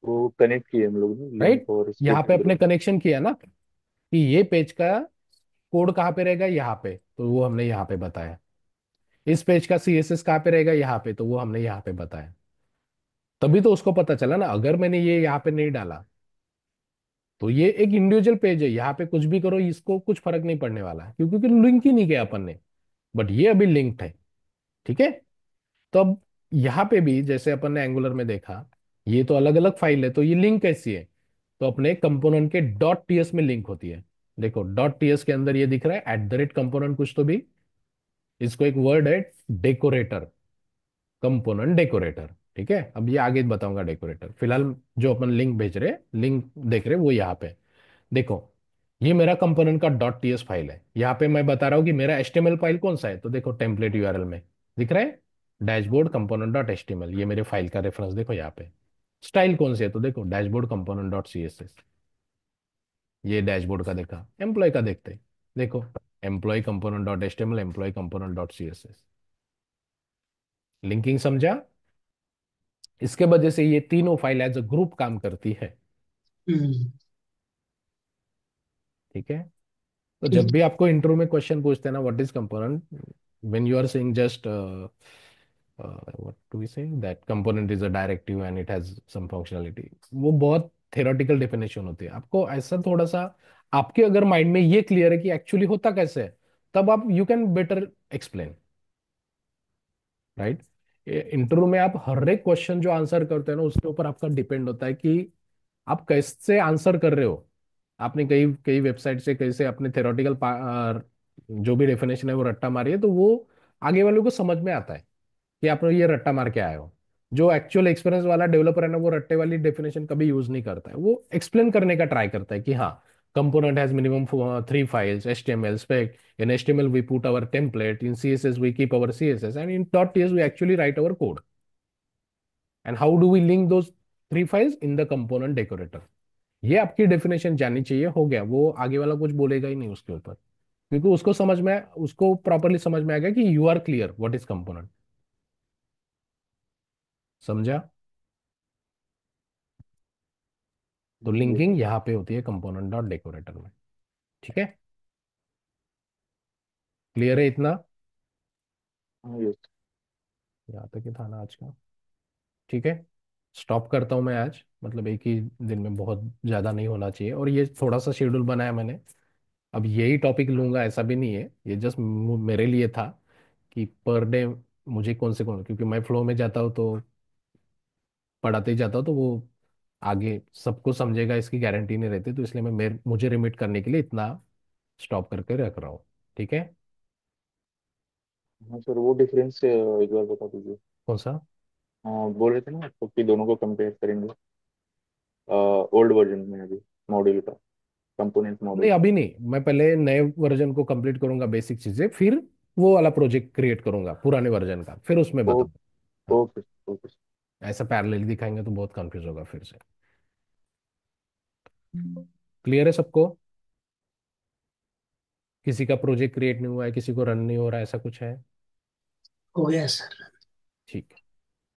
वो कनेक्ट किए हम लोग ने राइट, लिंक और इसके यहाँ पे थ्रू। अपने कनेक्शन किया ना कि ये पेज का कोड कहाँ पे रहेगा, यहाँ पे, तो वो हमने यहाँ पे बताया। इस पेज का CSS कहाँ पे रहेगा, यहाँ पे, तो वो हमने यहाँ पे बताया। तभी तो उसको पता चला ना। अगर मैंने ये यहाँ पे नहीं डाला तो ये एक इंडिविजुअल पेज है, यहाँ पे कुछ भी करो इसको कुछ फर्क नहीं पड़ने वाला है, क्योंकि लिंक ही नहीं किया अपन ने। बट ये अभी लिंक्ड है। ठीक है। तो अब यहाँ पे भी जैसे अपन ने एंगुलर में देखा, ये तो अलग अलग फाइल है, तो ये लिंक कैसी है? तो अपने कंपोनेंट के .ts में लिंक होती है। देखो .ts के अंदर ये दिख रहा है @कंपोनेंट कुछ तो भी, इसको एक वर्ड है डेकोरेटर, कंपोनेंट डेकोरेटर। ठीक है। अब ये आगे बताऊंगा डेकोरेटर। फिलहाल जो अपन लिंक भेज रहे, लिंक देख रहे वो यहाँ पे देखो, ये मेरा कंपोनेंट का .ts फाइल है। यहाँ पे मैं बता रहा हूँ कि मेरा HTML फाइल कौन सा है, तो देखो टेम्पलेट URL में दिख रहा है डैशबोर्ड कंपोनेंट .html, ये मेरे फाइल का रेफरेंस देखो यहाँ पे। स्टाइल कौन सी है, तो देखो डैशबोर्ड कंपोनेंट ये डैशबोर्ड का देखा। एम्प्लॉय का देखते हैं, देखो employ component employ component linking समझा? इसके वजह से ये तीनों फाइल एज अ ग्रुप काम करती है। हम्म, ठीक है। तो जब ठीक। भी आपको इंटरव्यू में क्वेश्चन पूछते हैं ना, what is component, when you are saying just what do we say that component is a directive and it has some functionality, वो बहुत थ्योरेटिकल डेफिनेशन होती है। आपको ऐसा थोड़ा सा आपके अगर माइंड में ये क्लियर है कि एक्चुअली होता कैसे है, तब आप you can better explain. Right. Interview में आप हर एक क्वेश्चन जो आंसर करते हैं ना, उसके ऊपर आपका डिपेंड होता है कि आप कैसे आंसर कर रहे हो। आपने कई कई वेबसाइट से कैसे अपने थेरोटिकल जो भी डेफिनेशन है वो रट्टा मारी है, तो वो आगे वालों को समझ में आता है कि आप ये रट्टा मार के आए हो। जो एक्चुअल एक्सपीरियंस वाला डेवलपर है ना, वो रट्टे वाली डेफिनेशन कभी यूज नहीं करता है, वो एक्सप्लेन करने का ट्राई करता है कि हाँ, component has minimum 3 files, HTML spec. In HTML we put our template, in CSS we keep our CSS, and in .ts we actually write our code. And how do we link those 3 files in the component decorator? ये आपकी definition जाननी चाहिए। हो गया, वो आगे वाला कुछ बोलेगा ही नहीं उसके ऊपर, क्योंकि उसको समझ में, उसको प्रॉपरली समझ में आ गया कि you are clear what is component. समझा? तो ये लिंकिंग यहाँ पे होती है component.decorator में। ठीक है। क्लियर है इतना? हाँ ये यहाँ तक ही था ना आज का। ठीक है। स्टॉप करता हूँ मैं आज, मतलब एक ही दिन में बहुत ज़्यादा नहीं होना चाहिए, और ये थोड़ा सा शेड्यूल बनाया मैंने। अब यही टॉपिक लूंगा ऐसा भी नहीं है, ये जस्ट मेरे लिए था कि पर डे मुझे कौन, क्योंकि मैं फ्लो में जाता हूँ तो पढ़ाते ही जाता हूँ, तो वो आगे सबको समझेगा इसकी गारंटी नहीं रहती, तो इसलिए मुझे रिमिट करने के लिए इतना स्टॉप करके रख रहा हूँ। ठीक है। हाँ सर, वो डिफरेंस एक बार बता दीजिए। कौन सा? हाँ, बोल रहे थे ना आपको कि दोनों को कंपेयर करेंगे ओल्ड वर्जन में अभी मॉड्यूल का, कंपोनेंट नहीं मॉड्यूल का। अभी नहीं, मैं पहले नए वर्जन को कंप्लीट करूंगा, बेसिक चीजें, फिर वो वाला प्रोजेक्ट क्रिएट करूंगा पुराने वर्जन का, फिर उसमें ओ बताऊंगा। हाँ, ओके ओके। ऐसा पैरेलल दिखाएंगे तो बहुत कंफ्यूज होगा फिर से। क्लियर है सबको? किसी का प्रोजेक्ट क्रिएट नहीं हुआ है, किसी को रन नहीं हो रहा है, ऐसा कुछ है? हो गया सर। ठीक है।